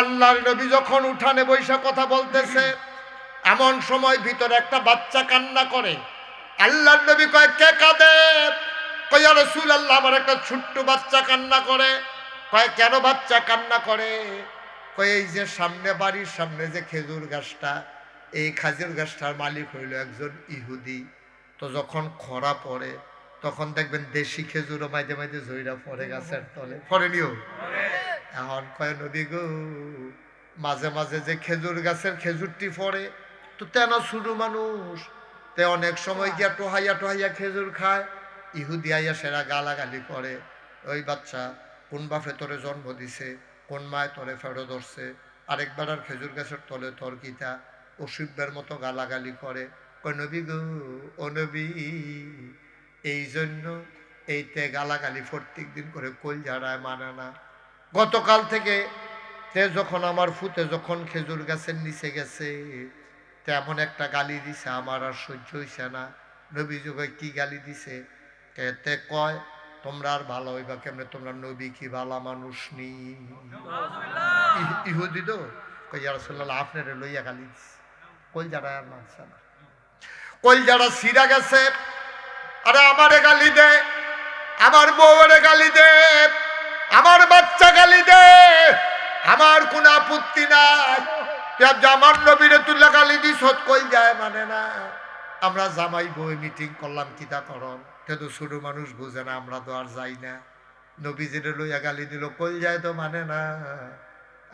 আল্লাহর নবী যখন উঠানে বৈশা কথা বলতেছে, এমন সময় ভিতরে একটা বাচ্চা কান্না করে। আল্লাহর নবী কয়, কে কাঁদে? কয়, ইয়া রাসূলুল্লাহ, আমার একটা ছোট্ট বাচ্চা কান্না করে। কয়, কেন বাচ্চা কান্না করে? কয়, এই যে সামনে, বাড়ির সামনে যে খেজুর গাছটা, এই খেজুর গাছটার মালিক হইল একজন ইহুদি। তো যখন খরা পড়ে তখন দেখবেন দেশি খেজুরও মাঝে মাঝে ঝইরা পড়ে গাছের তলে, পড়েনিও? এখন কয়, নবী গো, মাঝে মাঝে যে খেজুর গাছের খেজুরটি পড়ে, তো তেন শুরু মানুষ তে অনেক সময় গিয়া টোহাইয়া টোহাইয়া খেজুর খায়। ইহুদি আইয়া সেরা গালাগালি করে, ওই বাচ্চা কোন বাপে তোরে জন্ম দিছে, কোন মায় তোরে ফেরো ধরছে, আরেকবার আর খেজুর গাছের তলে তর্কিতা অসুখের মতো গালাগালি করে। কয়, নবী গো, ও নবী, এই জন্য এইতে গালাগালি প্রত্যেক দিন করে কলজারায় মানে না। গতকাল থেকে তে যখন আমার ফুতে যখন খেজুর গাছের নিচে গেছে, তেমন একটা গালি দিছে, আমার আর সহ্য হইছে না। নবী যুগে কি গালি দিছে? তে কয়, তোমরা আর ভালো হইবা কেমনে, তোমরা নবী কি ভালো মানুষ নি? ইহুদি তো কই, ইয়া রাসূলুল্লাহ, আপনারে লইয়া গালি দিছে। কই যারা আর মানছে না, কই যারা সিরা গেছে। আরে আমারে গালি দে, আমার বউরে গালি দে, আমার বাচ্চা গালি দে, আমার কোন আপত্তি নাই। আমার নবীরে তুল্লা গালি দিস, কই যায় মানে না। আমরা জামাই বই মিটিং করলাম কিতা করন, কিন্তু ছোট মানুষ বুঝে না, আমরা তো আর যাই না। নবীজিরে লইয়া গালি দিল, কই যায় তো মানে না।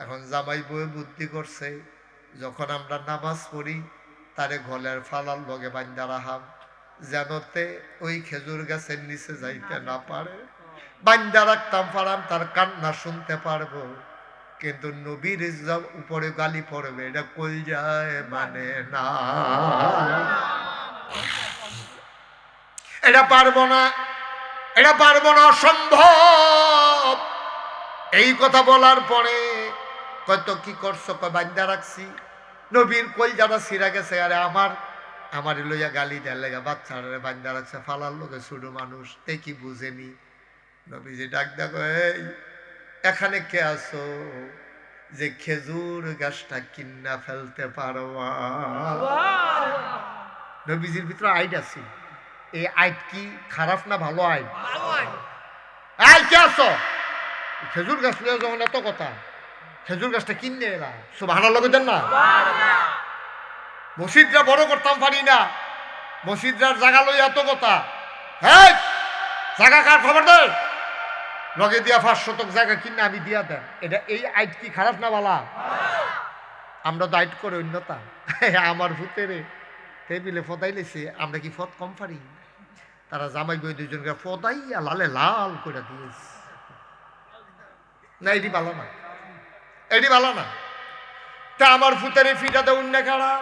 এখন জামাই বই বুদ্ধি করছে, যখন আমরা নামাজ পড়ি তারে ঘলের ফালাল লগে বান্ধা রাখাম, যেনতে ওই খেজুর গাছের নিচে যাইতে না পারে। বান্ধা রাখতাম, পারাম তার কান্না শুনতে পারবো, কিন্তু নবীর উপরে গালি পড়বে, এটা কই যায় মানে না। এটা পারবো না, এটা পারবো না, অসম্ভব। এই কথা বলার পরে কত কি করছো? কয়, বান্ধা রাখছি। নবীর কই যারা সিরা গেছে, আরে আমার লইয়া গালি দেয় লেগা বাচ্চারে বান্ধা রাখছে, ফালার লোকে ছোট মানুষ, তে কি বুঝেনি। নবীজি ডাক দেখো, এই এখানে কে আছো যে খেজুর গাছটা কিন্না ফেলতে পারবা? নবীজির ভিতরে আইড আছে। এই আইড কি খারাপ না ভালো আইড? এই কে আছো? খেজুর গাছ লইয়া যখন এত কথা, খেজুর গাছটা কিনে এলা, সুবহানাল্লাহ কইতেন না? মসজিদরা বড় করতাম পারি না, মসজিদরার জায়গা লইয়া এত কথা। হ্যাঁ, জায়গা কার খবর দেয়? লগে দিয়া 5 শতক জায়গা কিনে আমি দিয়া দেন, এটা এই আইট কি খারাপ না বালা? আমরা তো আইট করে অন্যতা। আমার ভূতেরে টেবিলে ফদাই লেছে, আমরা কি ফদ কম পারি? তারা জামাই বই দুজনকে ফদাইয়া লালে লাল করে দিয়েছে। না, এটি ভালো না, এটি ভালো না। তা আমার ভূতেরে ফিটাতে অন্য খাড়া,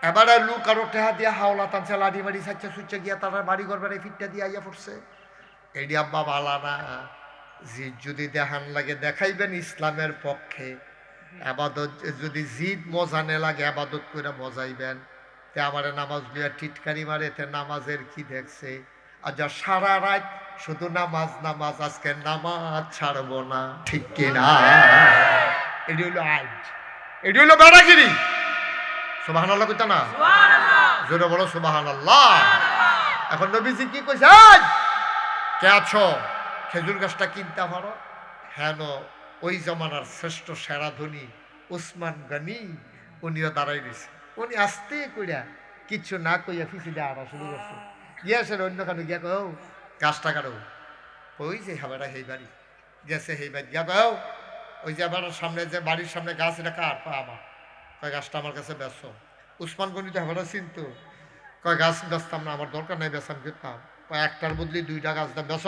এবার লুক আরো টেহা দিয়া হাওলা টানছে, লাড়ি মারি সাচ্চা সুচ্চা গিয়া তারা বাড়ি ঘর বেড়াই ফিটটা দিয়ে আইয়া পড়ছে। এটি আব্বা বালা না। জিদ যদি দেখান লাগে দেখাইবেন ইসলামের পক্ষে, আবাদত যদি জিদ মজানে লাগে আবাদত করে মজাইবেন। তে আমার নামাজ লিয়া টিটকারি মারে, তে নামাজের কি দেখছে? আর যা সারা রাত শুধু নামাজ নামাজ, আজকে নামাজ ছাড়বো না, ঠিক কিনা? এটি হইল আইন, এটি হইল বেড়াগিরি। সুবহানাল্লাহ কইতা না? জোরে বলো সুবহানাল্লাহ। এখন নবীজি কি কইছে? কে আছো খেজুর গাছটা কিনতে পারো? হ্যাঁ, ওই জমানার শ্রেষ্ঠ সেরা ধনী উসমান গনি, উনিও দাঁড়াই দিছে। উনি আস্তে কইরা কিচ্ছু না কইয়া ফিসিতে আড়া শুরু করছে। গিয়াছে অন্য কারণে গিয়া কো, গাছটা কাটো। ওই যে হাবাটা সেই বাড়ি গেছে, সেই বাড়ি গিয়া কো, ওই যে আবার সামনে যে বাড়ির সামনে গাছ, এটা কার? আমার। কয়, গাছটা আমার কাছে বেচ। উসমান গনি তো হাবাটা চিনতো। কয়, গাছ বেচতাম না, আমার দরকার নাই, বেচাম কিনতাম। কয়, একটার বদলি 2টা গাছ দাম বেচ।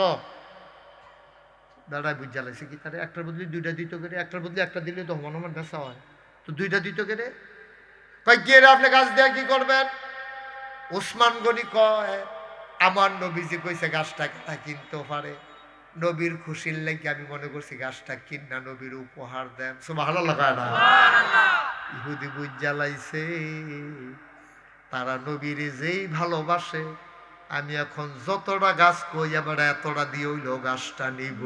দাঁড়ায় বুঝ জ্বালাইছে কি, তারে একটার বদলি 2টা দিত করে, একটার বদলি একটা দিলে তো হমান বেচা হয়, তো 2টা দিত করে। কয়, কি রে আপনি গাছ দেয়া কি করবেন? উসমান গনি কয়, আমার নবীজি কইছে গাছটা তা কিনতে পারে, নবীর খুশির লাগে আমি মনে করছি গাছটা কিনা নবীর উপহার দেন। সুবহানাল্লাহ কয় না? ইহুদি বুঝ জ্বালাইছে, তারা নবীর যেই ভালোবাসে, আমি এখন যতটা গাছ কই আবার এতটা দিয়ে হইল গাছটা নিব।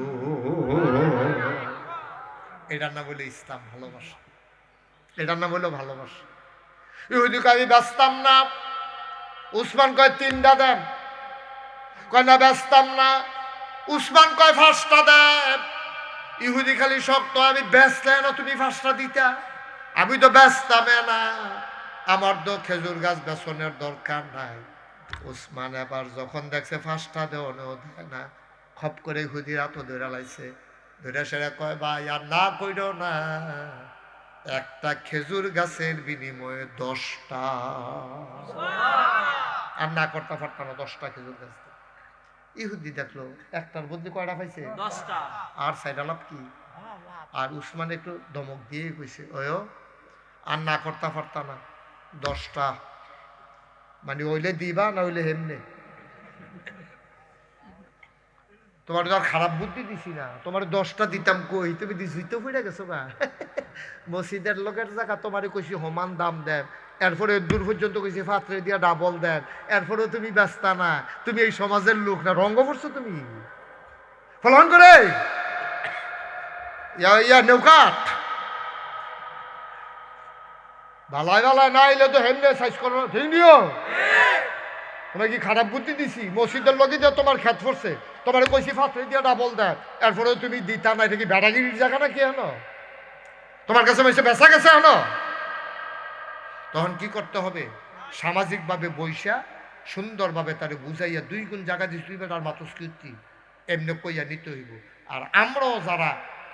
এটার নাম হলো ইসলাম, ভালোবাসা। এটার নাম হলো ভালোবাসা। ইহুদিকে আমি ব্যস্তাম না। উসমান কয় 3টা দেন, কয় না ব্যস্তাম না। উসমান কয় 5টা দেন। ইহুদি খালি শক্ত, আমি ব্যস্ত না, তুমি 5টা দিতা। আমি তো ব্যস্তামে না, আমার তো খেজুর গাছ বেচনের দরকার নাই। উসমান এবার যখন দেখছে 5টা দেওয়ানো দেয় না, খপ করে ইহুদির হাত ধরে লাইছে। ধরে সেরা কয় ভাই আর না কইরো না, একটা খেজুর গাছের বিনিময়ে 10টা। আর না করতে পারতাম না, 10টা খেজুর গাছ। ইহুদি দেখলো একটার বদলে কয়টা পাইছে? 10টা। আর সাইডা লাভ কি? আর উসমান একটু ধমক দিয়ে কইছে ওয়ো আর না করতে পারতাম না, 10টা। মানে ওইলে দিবা না হইলে হেমনে। তোমার তো আর খারাপ বুদ্ধি দিছি না, তোমার 10টা দিতাম কই, তুমি দিছই তো ফিরে গেছো গা। মসজিদের লোকের জায়গা তোমারে কইছি সমান দাম দেন, এরপরে দূর পর্যন্ত কইছি পাত্রে দিয়া ডাবল দেন, এরপরেও তুমি ব্যস্ত না, তুমি এই সমাজের লোক না, রঙ্গ করছো তুমি। ফলন করে ইয়া নৌকাট ভালাই ভালাই না এলে তো হেমনে সাইজ করো, ঠিক নিও। তোমার কি খারাপ বুদ্ধি দিছি? মসজিদের লোকে যে তোমার খেত পড়ছে, তোমার কইছি ফাত্রে দিয়ে ডাবল দেয়, এরপরে তুমি দিতা না, এটা কি বেড়াগিরির জায়গা নাকি? হলো তোমার কাছে মেসে বেচা গেছে হলো। তখন কি করতে হবে? সামাজিকভাবে বৈশা সুন্দরভাবে তারে বুঝাইয়া 2 গুণ জায়গা দিস, তুই বেটার মাতস্কৃতি এমনি কইয়া নিতে হইব। আর আমরাও যারা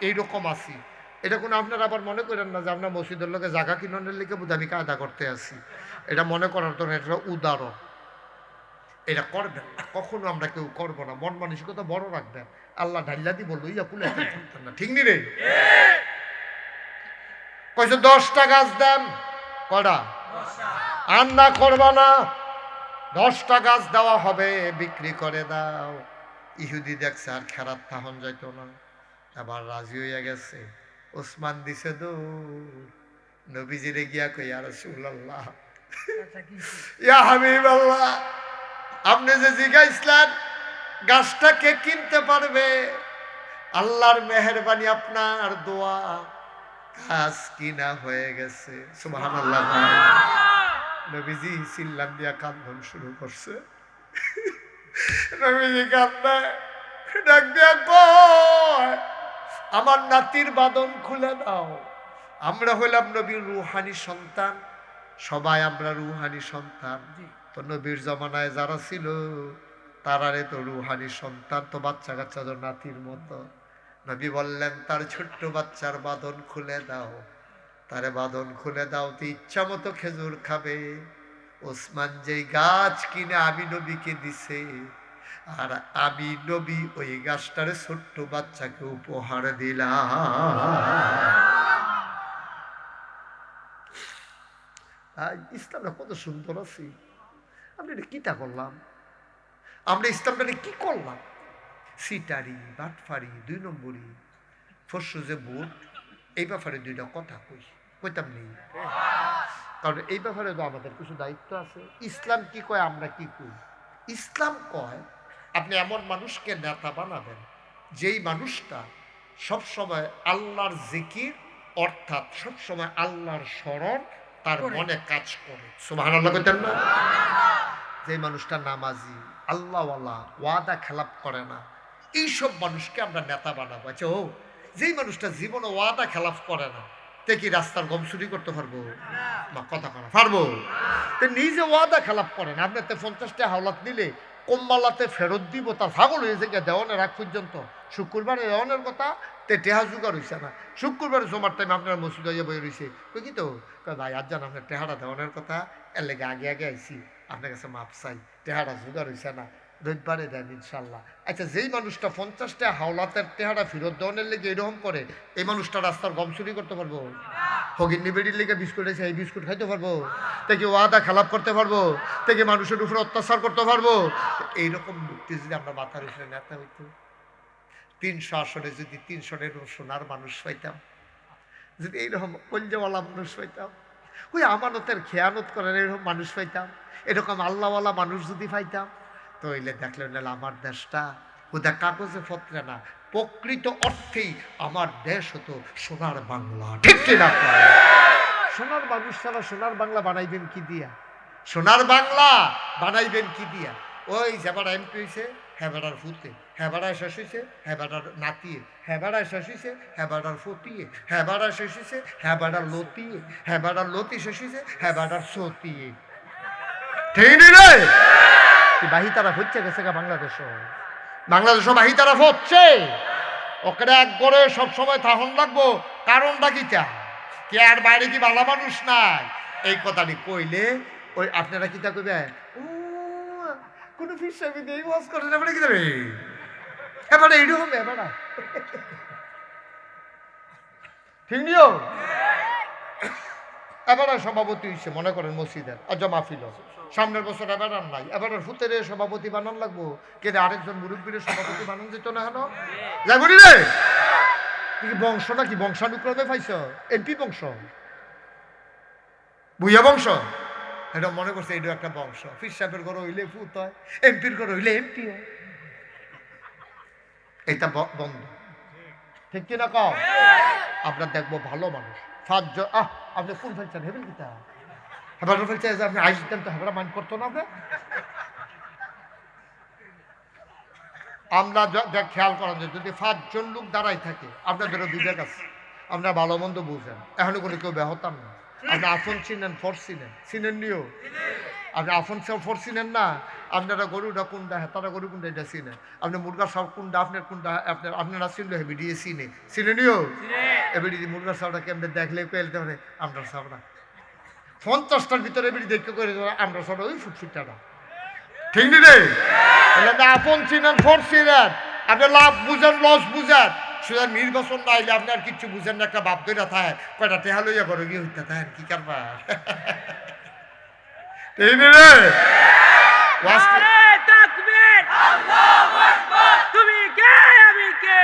এইরকম আছি, এটা কোনো আপনারা আবার মনে করেন না যে আমরা মসজিদের লোকে জায়গা কিনানোর লিখে বুঝামি কায়দা করতে আসি। এটা মনে করার তো এটা উদাহরণ। এটা করবেন না, কখনো আমরা কেউ করবো না। মন মানসিকতা বড় রাখবেন, আল্লাহ ঢাইলা দিব লইয়া কুলে না, ঠিক নি রে? কইছে 10টা গাছ দেন, কয়টা? আর না করবা না, 10টা গাছ দেওয়া হবে, বিক্রি করে দাও। ইহুদি দেখছে আর খেরাত তাহন যাইতো না, আবার রাজি হইয়া গেছে। ওসমান দিছে দৌড়, নবীজিরে গিয়া কই ইয়া রাসূলুল্লাহ, ইয়া হাবিবাল্লাহ, আপনি যে জিজ্ঞাসলেন গাছটা কে কিনতে পারবে, আল্লাহর মেহেরবানি, আপনার দোয়া, গাছ কিনা হয়ে গেছে। সুবহানাল্লাহ। নবীজি চিল্লান দিয়া কান্দন শুরু করছে। নবীজি কান্দে, ডাক দিয়া কয় আমার নাতির বাঁধন খুলে দাও। আমরা হইলাম নবীর রুহানি সন্তান, সবাই আমরা রুহানি সন্তান। তো নবীর জমানায় যারা ছিল তারারে তো রুহানি সন্তান, তো বাচ্চা কাচ্চা তো নাতির মতো। নবী বললেন তার ছোট্ট বাচ্চার বাঁধন খুলে দাও, তারে বাঁধন খুলে দাও, তো ইচ্ছা মতো খেজুর খাবে। ওসমান যেই গাছ কিনে আমি নবীকে দিছে, আর আমি নবী ওই গাছটারে ছোট্ট বাচ্চাকে উপহার দিলাম। ইসলামটা কত সুন্দর আছে। আমরা এটা কিটা করলাম? আমরা ইসলামটা কি করলাম? সিটারি, বাটফারি, 2 নম্বরি, ফসুজে বুট, এই ব্যাপারে 2টা কথা কইতাম নেই। কারণ এই ব্যাপারে তো আমাদের কিছু দায়িত্ব আছে। ইসলাম কি কয়, আমরা কি কই? ইসলাম কয় আপনি এমন মানুষকে নেতা বানাবেন যেই মানুষটা সবসময় আল্লাহর জিকির, অর্থাৎ সবসময় আল্লাহর স্মরণ তার মনে কাজ করে। সুবহানাল্লাহ কইতেন না? যে মানুষটা নামাজি, আল্লাহওয়ালা, ওয়াদা খেলাপ করে না, এইসব মানুষকে আমরা নেতা বানাবো। আচ্ছা, ও যেই মানুষটা জীবনে ওয়াদা খেলাপ করে না, তে কি রাস্তার গম চুরি করতে পারবো? না, কথা করা পারবো? নিজে ওয়াদা খেলাপ করে না, আপনি 50টা হাওলাত নিলে কম্বালাতে ফেরত দিব, তার ছাগল হয়েছে গিয়ে দেওয়ানের আগ পর্যন্ত। শুক্রবারে দেওয়ানের কথা, তে টেহা জোগাড় হয়েছে না। শুক্রবারে জমার টাইম আপনার মসজিদ হয়ে বই রয়েছে, কই কি তো ভাই আজ জান আপনার টেহারা দেওয়ানের কথা, এর লেগে আগে আগে আইসি, আপনার কাছে মাপ চাই, টেহারা জোগাড় হয়েছে না, রবিবারে দেন ইনশাল্লাহ। আচ্ছা, যেই মানুষটা 50টা হাওলাতের টেহারা ফেরত দেওয়ানের লেগে এরকম করে, এই মানুষটা রাস্তার গম চুরি করতে পারবো? হগিন্নি বেডির লেগে বিস্কুট আছে, এই বিস্কুট খাইতে পারবো? থেকে ওয়াদা খেলাপ করতে পারবো? থেকে মানুষের উপরে অত্যাচার করতে পারবো? এইরকম মুক্তি যদি আমরা মাথার উপরে নেতা হইতো, 300 আসনে যদি 300-এর সোনার মানুষ পাইতাম, যদি এইরকম কলজাওয়ালা মানুষ পাইতাম, ওই আমানতের খেয়ানত করেন এরকম মানুষ পাইতাম, এরকম আল্লাহওয়ালা মানুষ যদি পাইতাম, তো হইলে দেখলে আমার দেশটা ওদের কাগজে পত্রে না, প্রকৃত অর্থেই আমার দেশ হতো সোনার বাংলা, ঠিক কিনা? সোনার মানুষ ছাড়া সোনার বাংলা বানাইবেন কি দিয়া? সোনার বাংলা বানাইবেন কি দিয়া? ওই যেবাটা এমপি হয়েছে হেবাটার ফুতে, হেবাটায় শেষ হয়েছে হেবাটার নাতিয়ে, হেবাটায় শেষ হয়েছে হেবাটার ফতিয়ে, হেবাটায় শেষ হয়েছে হেবাটার লতিয়ে, হেবাটার লতি শেষ হয়েছে হেবাটার সতিয়ে, ঠিক নি রে? বাহি তারা হচ্ছে গেছে গা বাংলাদেশও বাহি তারা হচ্ছে। ওখানে এক করে সবসময় থাহন লাগবো, কারণটা কি চা কে আর বাইরে কি ভালো মানুষ নাই? এই কথাটি কইলে ওই আপনারা কি তা কইবে, কোন ফিসাবি নেই ওয়াজ করে না বলে কি দেবে এবারে এইরকম এবারে ঠিক নিও। এবারে সভাপতি হইছে মনে করেন মসজিদের অজা মাহফিল, সামনের বছর এবার আর নাই, এবার ফুতের সভাপতি বানান লাগবো, কে আরেকজন মুরব্বীর সভাপতি বানান যেত না হেন যাই বলি রে? বংশ নাকি বংশানুক্রমে পাইছ? এমপি বংশ, বুইয়া বংশ, এটা মনে করছে এটা একটা বংশ। ফির সাহেবের ঘর হইলে ফুত হয়, এমপির ঘর হইলে এমপি হয়, এটা বন্ধ, ঠিক কিনা কও? আমরা দেখবো ভালো মানুষ আপনি কোন ফেলছেন হেবেন কিতা হেবার ফেলছে, আপনি আইস দিতেন তো হেবরা মান করতো না। আমরা খেয়াল করেন যে যদি 5 জন লোক দাঁড়াই থাকে, আপনাদেরও বিবেক আছে, আপনার ভালো মন্দ বুঝেন, এখনো কোনো কেউ বেহতাম না। আপনি আফন চিনেন, ফর চিনেন, চিনেন নিও, আপনি আফন ফর চিনেন না, আপনারা গরুটা কোনটা হেতারা গরু কোনটা এটা চিনে, আপনি মুরগার সাপ কোনটা আপনার কোনটা আপনারা চিনলে হেবি দিয়ে চিনে নিও। এবারে মুরগার সাপটা কেমন দেখলে পেলতে পারে আমরা সাপটা 50টার ভিতরে এবারে দেখতে করে আমরা সব ওই ফুটফুটটা, ঠিক নি রে? আপন চিনেন, ফোর চিনেন, আপনি লাভ বুঝেন, লস বুঝেন। শুধু নির্বাচন না আইলে আপনি আর কিচ্ছু বুঝেন না, একটা বাপ ধরে থাকে কয়টা টেহা লইয়া ঘরে গিয়ে হইতে থাকে কি কারবা, ঠিক নি রে? তুমি কে আমি কে,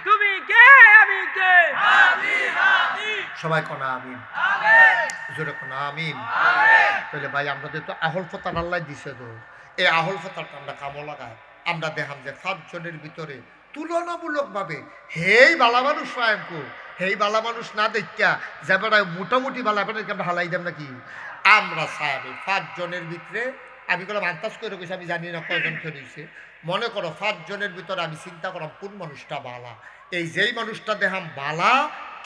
তুমি কে আমি কে, সবাই কোনা আমিন, জোরে কোনা আমিন। তাহলে ভাই আমাদের তো আহল ফতার আল্লাহ দিছে, তো এই আহল ফতারটা আমরা কামো লাগাই। আমরা দেখাম যে 5 জনের ভিতরে তুলনামূলকভাবে হেই বালা মানুষ স্বয়ংকু, হেই বালা মানুষ না দেখা যে মোটামুটি বালা বেড়াকে আমরা হালাই দেব নাকি? আমরা চাই 5 জনের ভিতরে, আমি কোনো আন্দাজ করে গেছি, আমি জানি না কয়জন খেয়েছে, মনে করো 5 জনের ভিতরে আমি চিন্তা করলাম কোন মানুষটা বালা। এই যেই মানুষটা দেখাম বালা,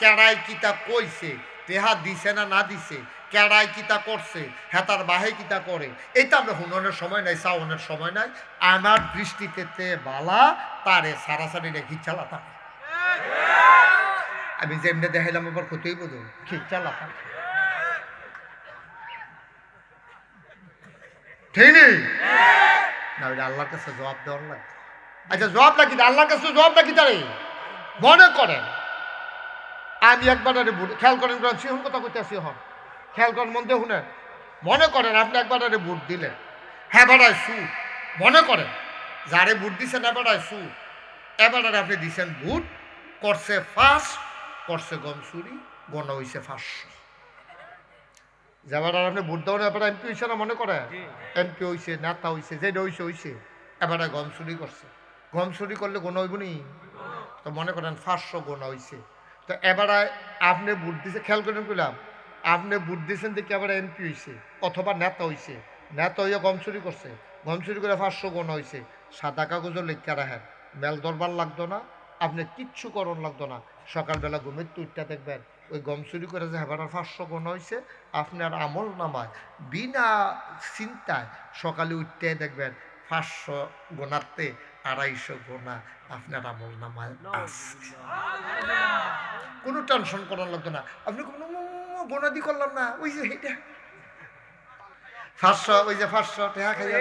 কেড়াই কিতা কইছে, দেহা দিছে না না দিছে, কেড়াই কিতা করছে, হেতার বাহে কিতা করে, এইটা আমরা হুননের সময় নাই, চাওয়ানোর সময় নাই। আমার দৃষ্টিতে বালা তারে সারাসারি রেখি চালাতা, আমি যেমনি দেখাইলাম আবার ক্ষতিই বোঝো ঠিক চালাতা, ঠিক নেই না? ওইটা আল্লাহর কাছে জবাব দেওয়ার লাগে। আচ্ছা জবাব লাগি, আল্লাহর কাছে জবাব লাগি তারে। মনে করেন আমি একবার খেয়াল করেন, সিহন কথা কইতে সিহন খেয়াল করেন, মন দিয়ে শুনেন। মনে করেন আপনি একবার ভোট দিলেন, হ্যাঁ বেড়ায় সু, মনে করেন যারে ভোট দিচ্ছেন এবারে সু, এবারে আপনি দিচ্ছেন ভোট, করছে 5, করছে গম চুরি, গণ হয়েছে 500। যেবার আপনি ভোট দেওয়ার এবার এমপি হয়েছে না, মনে করে এমপি হয়েছে, নেতা হয়েছে, যেটা হয়েছে এবারে গম চুরি করছে। গম চুরি করলে গণ হইব নি? তো মনে করেন 500 গোনা হয়েছে। তো এবারে আপনি ভোট দিছে, খেয়াল করেন কইলাম, আপনি ভোট দিয়েছেন দেখে এবার এমপি হয়েছে অথবা নেতা হয়েছে, নেতা হইয়া গম চুরি করছে, গম চুরি করে 500 গোনা হয়েছে। সাদা কাগজও লেখা রাখেন, মেল দরবার লাগতো না, আপনি কিচ্ছু করণ লাগতো না। সকালবেলা ঘুমের তুইটা দেখবেন ওই গম চুরি করে যে হেবার 500 গোনা হয়েছে, আপনার আমল নামায় বিনা চিন্তায় সকালে উঠতে দেখবেন 500 গোনাতে 250 গোনা আপনার আমল নামায় আসছে। কোনো টেনশন করার লাগতো না, আপনি কোনো গোনা দি করলাম না, ওই যে এইটা 500, ওই যে 500 টাকা খাইয়া,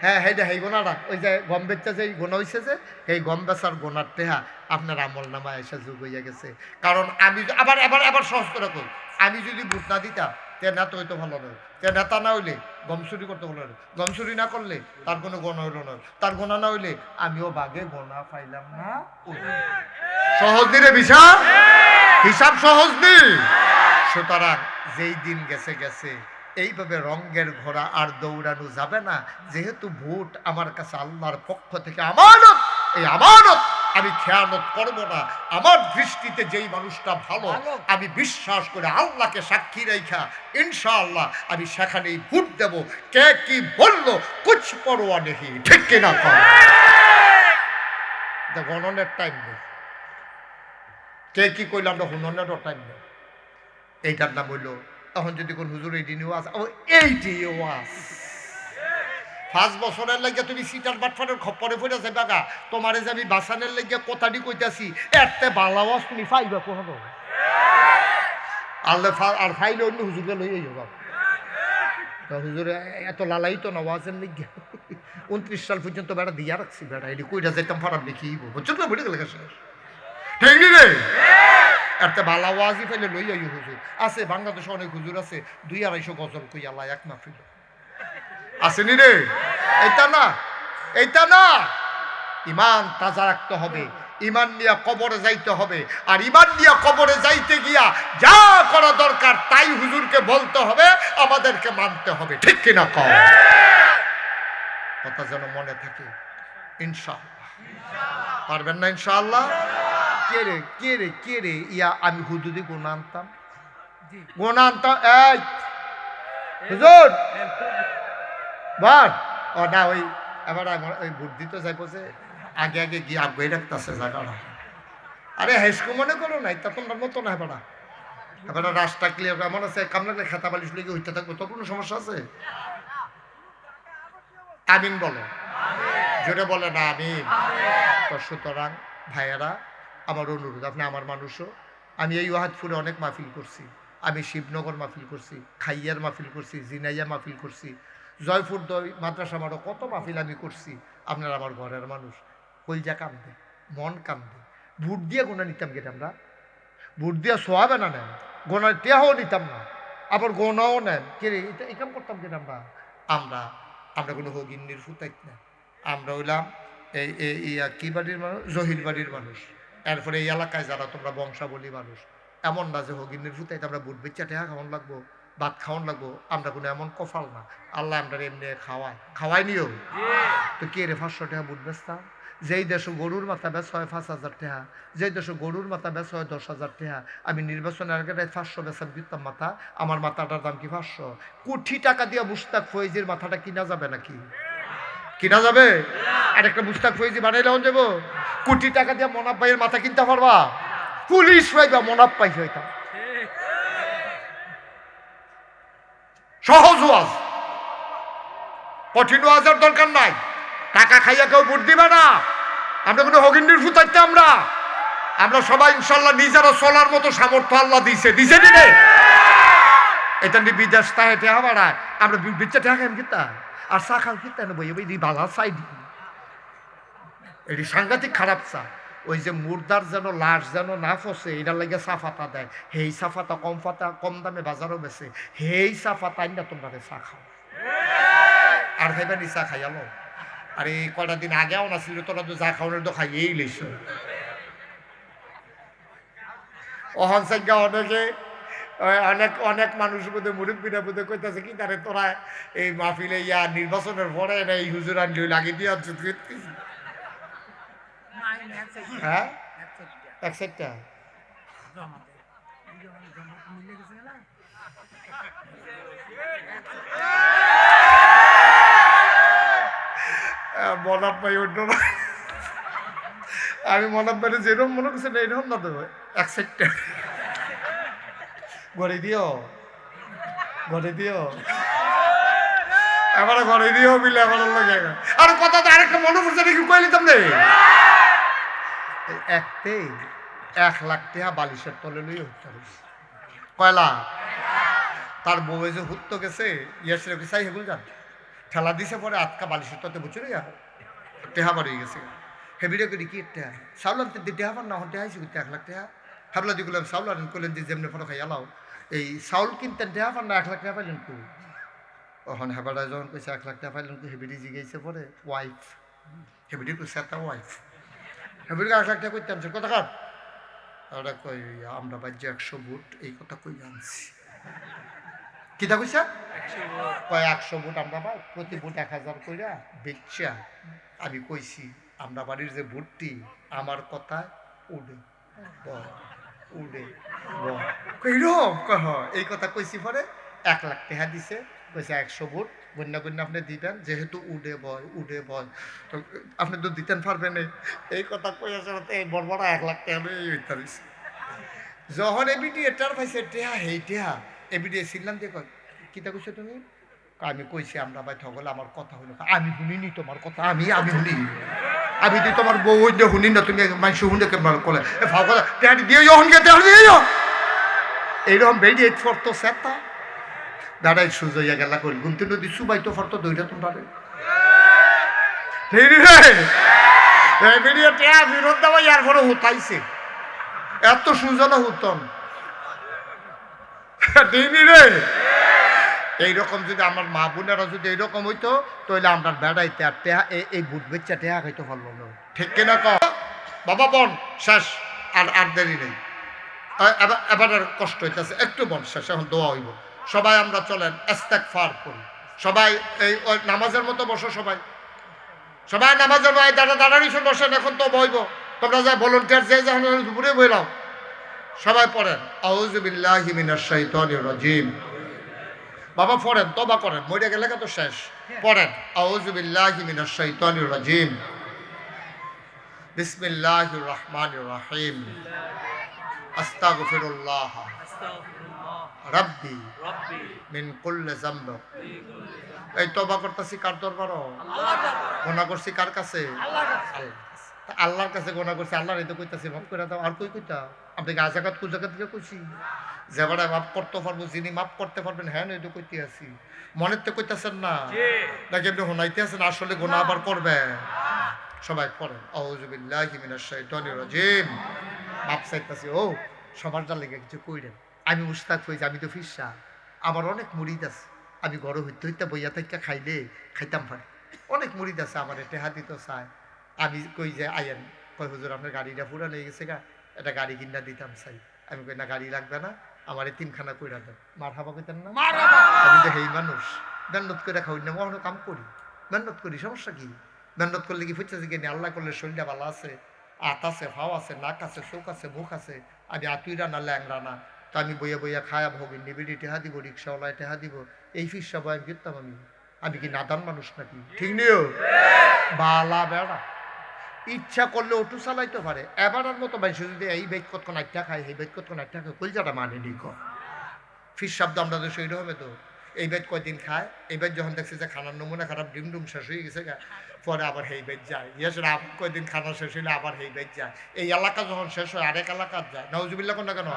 হ্যাঁ সেইটা সেই গোনাটা, ওই যে গম বেচা যে গোনা হয়েছে যে এই গম বেচার গোনার টেহা আপনার আমল নামায় এসে যোগ হইয়া গেছে। কারণ আমি আবার এবার এবার সহজ করে কই, আমি যদি ভোট না দিতাম তে নেতা হইতো ভালো নয়, তে নেতা না হইলে গম চুরি করতে ভালো নয়, গম চুরি না করলে তার কোনো গোনা হইল নয়, তার গোনা না হইলে আমিও বাগে গোনা পাইলাম না। সহজ দিলে বিষয় হিসাব সহজ নি। সুতরাং যেই দিন গেছে গেছে, এইভাবে রঙের ঘোড়া আর দৌড়ানো যাবে না, যেহেতু ভোট আমার কাছে আল্লাহর পক্ষ থেকে আমানত। এই আমানত আমি খেয়ানত করব না। আমার দৃষ্টিতে যেই মানুষটা ভালো আমি বিশ্বাস করে আল্লাহকে সাক্ষী রেখা ইনশাআল্লাহ আমি সেখানেই ভোট দেব। কে কি বললো কুছ পরোয়া নেই, ঠিক কিনা কর? গণনের টাইম নেই, কে কি কইলে আমরা হুননেরও টাইম নেই। এইটার নাম হইল তখন যদি কোন হুজুর এই দিন ওয়াজ, ও এইটি ওয়াজ 5 বছরের লাগে তুমি সিটার বাটফারের খপ্পরে পড়ে যাবে গা। তোমারে যে আমি বাসানের লাগে কথাটি কইতাছি এতে ভালো আওয়াজ তুমি পাইবা কোন আল্লাহ আর ফাইলে অন্য হুজুরকে লইয়ে যাবা। হুজুরে এত লালাই তো না ওয়াজের লেগে 29 সাল পর্যন্ত বেড়া দিয়া রাখছি। বেড়া এটি কইরা যাইতাম ফারাম দেখি বুঝছো না, বুঝে গেলে শেষ ঠিক নি রে। এতে ভালো ওয়াজই ফাইলে লইয়া হুজুর আছে বাংলাদেশে অনেক হুজুর আছে 200-250 গজল কই আল্লাহ এক মাহফিল আসেনি রে। এইটা না ইমান তাজা রাখতে হবে, ইমান নিয়ে কবরে যাইতে হবে। আর ইমান নিয়ে কবরে যাইতে গিয়া যা করা দরকার তাই হুজুরকে বলতে হবে, আমাদেরকে মানতে হবে, ঠিক কিনা কও? কথা যেন মনে থাকে ইনশাআল্লাহ। পারবেন না ইনশাআল্লাহ? কে রে ইয়া আমি হুদুদি গুনাহ আনতাম এই হুজুর বার ও না ওই এবার ওই বুদ্ধি তো যাইব যে আগে আগে গিয়ে আগে রাখতেছে জায়গাটা। আরে হেসকু মনে করো নাই তা তোমরা মতো না এবার এবার রাস্তা ক্লিয়ার এমন আছে কাম লাগলে খাতা বালিশ লেগে হইতে থাকবো, তো কোনো সমস্যা আছে? আমিন বলো, জোরে বলে না আমিন। তো সুতরাং ভাইয়েরা আমার অনুরোধ, আপনি আমার মানুষও। আমি এই ওয়াহাদপুরে অনেক মাহফিল করছি, আমি শিবনগর মাহফিল করছি, খাইয়ার মাহফিল করছি, জিনাইয়া মাহফিল করছি, জয়পুর মাদ্রাসা মারও কত মাহফিল আমি করছি। আপনার আমার ঘরের মানুষ, কলজা কান্দে, মন কান্দে। ভোট দিয়ে গোনা নিতাম কেটে আমরা, ভোট দিয়ে সোয়াবে না নেন, গোনার টেহাও নিতাম না, আবার গোনাও নেন কে রে। এটা একাম করতাম কেটে আমরা আমরা আমরা কোনো হগিন্নির ফুতাইত না। আমরা হইলাম এই কি বাড়ির মানুষ, জহির বাড়ির মানুষ। এরপরে এই এলাকায় যারা তোমরা বংশাবলী মানুষ, এমন না যে হগিন্নির ফুতাইতে আমরা বুট বেচা টেহা খাওয়ান লাগবো, ভাত খাওয়ান লাগবো। আমরা কোনো এমন কফাল না, আল্লাহ আমরা এমনি খাওয়াই নিও। তো কে রে 500 টাকা বুট বেচতাম? যেই দেশে গরুর মাথা বেচ হয় 5,000 টাকা, যেই দেশে গরুর মাথা বেচ হয় 10,000 টাকা। আমি নির্বাচনের আগে 500 বেচার দিতাম মাথা, আমার মাথাটার দাম কি 500? কোটি টাকা দিয়ে মুস্তাক ফয়েজির মাথাটা কিনা যাবে নাকি? কিনা যাবে? আর একটা মুস্তাক ফয়েজি বানাইলে যাবো? কোটি টাকা দিয়ে মনাব ভাইয়ের মাথা কিনতে পারবা? পুলিশ পাইবা, মনাব পাই হইতাম। সহজ ওয়াজ, কঠিন ওয়াজের দরকার নাই। টাকা খাইয়া কেউ ভোট দিবে না। আমরা কোনো হগিন্ডির ফুটাইতে আমরা সবাই ইনশাল্লাহ নিজেরা চলার মতো সামর্থ্য আল্লাহ দিছে দিনে। এটা নিয়ে বিদেশ তাহে টেহা বাড়ায়, আমরা বিচ্ছা টেহা খাইম কিতা আর চা খাও কিতা নেবো এই বালা চাই দি এটি সাংঘাতিক খারাপ চা। ওই যে মুর্দার যেন লাশ যেন না ফসে এটার লাগে চাফাতা দেয়, হেই চাফাতা কম দামে বাজারও বেছে, হেই চাফাতা না তোমরা চা খাও আর খাইবা নি চা খাইয়ালো। আর এই কয়টা দিন আগেও না ছিল, তোরা তো যা খাওয়ানোর তো খাইয়েই লইছ। অহন সাজ্ঞা অনেক মানুষ বোধে মুরব্বীরা বোধে কইতাছে কি তারে তোরা এই মাহফিলে ইয়া নির্বাচনের পরে এই হুজুর আনলি লাগিয়ে দিয়ে হ্যাঁ এক সাইডটা মনাব ভাই অন্য না, আমি মনাব ভাই যেরকম মনে করছি না এরকম না দেবো এক সাইডটা ঘরে দিও এবার ঘরে দিও মিলে এবার জায়গা। আর কথা তো আরেকটা মনে পড়ছে নাকি কইলি তোমরা একতেই 1 লাখ টাকা বালিশের তলে লইয়া হত্যা করছে। কয়লা তার বউ যে হুত্ত গেছে ইয়াসে চাই হেগুল যান ঠেলা দিছে পরে আটকা বালিশের তলে বুঝে রে টেহা বাড়ি গেছে। হেবিরে করি কি টেহা চাউল আনতে টেহা পান না হন টেহা হয়েছে 1 লাখ টাকা হাবলা দি করলাম চাউল আনেন করলেন যে যেমনি ফটো খাই এলাও এই চাউল কিনতেন টেহা পান না 1 লাখ টাকা পাইলেন কু। ওখানে হেবাটা যখন কইছে 1 লাখ টাকা পাইলেন কু হেবিরি জিগাইছে পরে ওয়াইফ হেবিরি কইছে একটা ওয়াইফ হেবিরি 1 লাখ টাকা করতে আনছে কথা কার ওরা কই আমরা বাজ্য 100 বুট এই কথা কই আনছি কিতা কইছে কয় 100 বুট আমরা পাই প্রতি বুট 1000 কইরা বেচা। আমি কইছি আমরা বাড়ির যে ভুট্টি আমার কথায় উড়ে বয় উড়ে বয় কইরম কহ এই কথা কইছি পরে 1,00,000 টাকা দিছে কইছে 100 ভোট গন্যা গন্যা আপনি দিবেন যেহেতু উড়ে বয় তো আপনি তো দিতেন পারবেন এই কথা কই আসলে এই বড় বড় 1,00,000 টাকা হইতে দিছে যখন এবিডি এটার পাইছে টেহা হেই টেহা এবিডি ছিলাম দিয়ে কয় কিতা কইছো তুমি আমি কইছি আমরা ভাই ঠগলে আমার কথা হইলো আমি শুনিনি তোমার কথা আমি শুনি আমি তুই তোমার বউ ওই শুনি না তুমি মানুষ শুনে কেমন কলে ভাগলা টেহাটি দিয়ে যখন গে টেহাটি দিয়ে এইরকম বেরিয়ে ফরতো সেতা দাঁড়াই সুজইয়া গেলা করি গুনতে নদী সুবাই তো ফরতো দইটা তোমরা রে বেরিয়ে টেহা বিরোধ দেওয়া ইয়ার পরে হুতাইছে এত সুজনা হুতন দিনি রে এইরকম যদি আমার মা বোনেরা যদি এইরকম হইতো তাহলে আমরা বেড়াইতে আর টেহা এই বুট বেচ্চা টেহা খাইতে পারলো না ঠিক কিনা ক বাবা বন শেষ আর দেরি নেই এবার আর কষ্ট হইতেছে একটু বন শেষ এখন দোয়া হইব সবাই আমরা চলেন ইস্তেগফার করি সবাই এই নামাজের মতো বসো সবাই সবাই নামাজের ভাই দাঁড়ানি শুনে বসেন এখন তো বইব তোমরা যা ভলেন্টিয়ার যে দুপুরে বইলাও সবাই পড়েন আউযু বিল্লাহি মিনাশ শাইতানির রাজিম বাবা পড়েন তওবা করেন মরে গেলে তো শেষ পড়েন আউযু বিল্লাহি মিনাশ শাইতানির রাজিম বিসমিল্লাহির রহমানির রহিম আস্তাগফিরুল্লাহ রাব্বি মিন কুল্লি যামব এই তওবা করতেছি কার দরবার গুনাহ করছি কার কাছে আল্লাহর কাছে গুনাহ করছি আল্লাহর এই তো কইতাছি মাফ করে দাও আর কই কইতা আপনি আজাকাত কুজাকাত দিয়ে কইছি যেবারে মাফ করতে পারবো যিনি মাফ করতে পারবেন হ্যাঁ এই তো কইতে আছি মনের তো কইতাছেন না নাকি আপনি শোনাইতে আছেন আসলে গুনাহ আবার করবেন সবাই পড়েন আউযু বিল্লাহি মিনাশ শাইতানির রাজিম মাফ চাইতাছি ও সবার যা লেগে কিছু কইরেন আমি মুস্তাক হইছি আমি তো ফিরসা আমার অনেক মুরিদ আছে আমি ঘরে হইতে হইতে বইয়া থেকে খাইলে খাইতাম পারি অনেক মুরিদ আছে আমার টেহা দিত চায় আমি কই যে আইয়েন কই হুজুর আপনার গাড়িটা পুরান হয়ে গেছে গা একটা গাড়ি কিনা দিতাম চাই আমি কই না গাড়ি লাগবে না আমার তিনখানা কইরা দেন মার হাবা কইতেন না আমি তো হেই মানুষ মেহনত করে খাওয়াই না মনে কাম করি মেহনত করি সমস্যা কি মেহনত করলে কি ফুটছে কি আল্লাহ করলে শরীরটা ভালো আছে আত আছে ফাও আছে নাক আছে চোখ আছে মুখ আছে আমি আতুইরা না ল্যাংরা না তো আমি বইয়া বইয়া খায়া ভোগিন নিবিড়ি টেহা দিব রিক্সাওয়ালায় টেহা দিব এই ফিসা বয়ান করতাম আমি কি নাদান মানুষ নাকি ঠিক নিও বালা বেড়া ইচ্ছা করলে অটো চালাইতে পারে এবারের মতো মানুষ যদি এই বেদ কতক্ষণ আটটা খায় এই বেদ কতক্ষণ আটটা খায় কলজাটা মানে নি ফিস শব্দ আমরা তো সেই হবে তো এই বেদ কয়দিন খায় এই বেদ যখন দেখছে যে খানার নমুনা খারাপ ডিম ডুম শেষ হয়ে গেছে পরে আবার সেই বেদ যায় ইয়েসের কয়দিন খানা শেষ হইলে আবার সেই বেদ যায় এই এলাকা যখন শেষ হয় আরেক এলাকার যায় নাউজুবিল্লাহ কোনটা কেন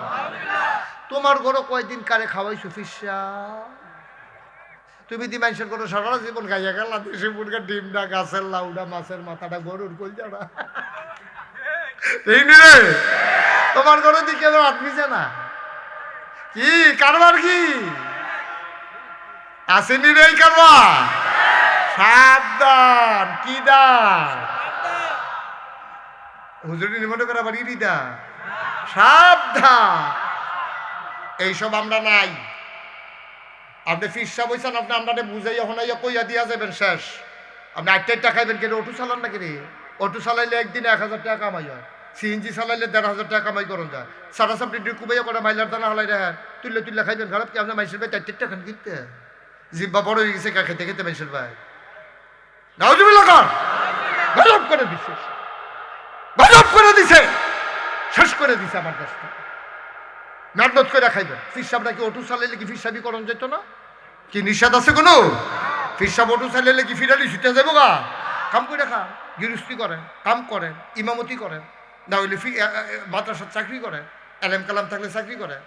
তোমার ঘরে কয়দিন কারে খাওয়াইছো ফিসা তুমি দি মানুষের কোনো সারা জীবন খাইয়া গেল দেশে মুরগা ডিমটা গাছের লাউডা মাছের মাথাটা গরুর কলজাটা রে তোমার ঘরে দিকে আদমিছে না কি কারবার কি আসেনি রে কারবার সাবধান কি দান হুজুরি নিমন্ত্রণ করা বাড়ি দিদা সাবধান এইসব আমরা নাই আপনি ফিসা বইছেন আপনি আপনাদের বুঝাইয়া হনাইয়া কইয়া দিয়া যাবেন শেষ আপনি 8 টাকা খাইবেন কিন্তু অটো চালান নাকি রে অটো চালাইলে একদিনে 1,000 টাকা কামাই হয় সিএনজি চালাইলে 1,500 টাকা কামাই করুন যায় সারা সাপড়ি কুবাইয়া করে মাইলার দানা হলাই দেখেন তুললে খাইবেন খারাপ কি আপনার মাইসের ভাই 4 টাকা কিনতে জিব্বা বড় হয়ে গেছে খেতে খেতে মাইসের ভাই নাউজুবিল্লাহ কর গজব করে দিছে গজব করে দিছে শেষ করে দিছে আমার কাছটা মেহনত করে খাইবেন ফিরসাবরা কি অটো চালাইলে কি ফিরসাবি করণ যেত না কি নিষেধ আছে কোনো ফিরসাব অটো চালাইলে কি ফিরালি ছুটে যাবো গা কাম করে খান গৃহস্থী করেন কাম করেন ইমামতি করেন না হইলে মাদ্রাসার চাকরি করেন এলেম কালাম থাকলে চাকরি করেন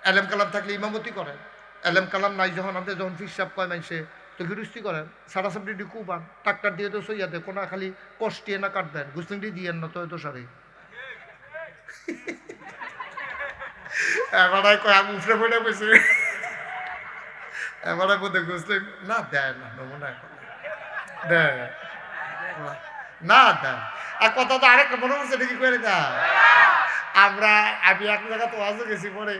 এলেম কালাম থাকলে ইমামতি করেন এলেম কালাম নাই যখন আপনি যখন ফিরসাব কয় মানুষে তো গৃহস্থী করেন সারা সাপড়ি কুবান ট্রাক্টার দিয়ে তো সইয়াতে কোনো খালি কষ্টিয়ে না কাটবেন গুসলিংটি দিয়েন না তো সারি এবারে কয় আমি উফরে পড়ে বসে এবারে বোধ গুসলিং না দেয় না নমুনা দেয় না দেয় আর কথা তো আরেকটা মনে হচ্ছে নাকি করে দেয় আমি এক জায়গা তো আজও গেছি পরে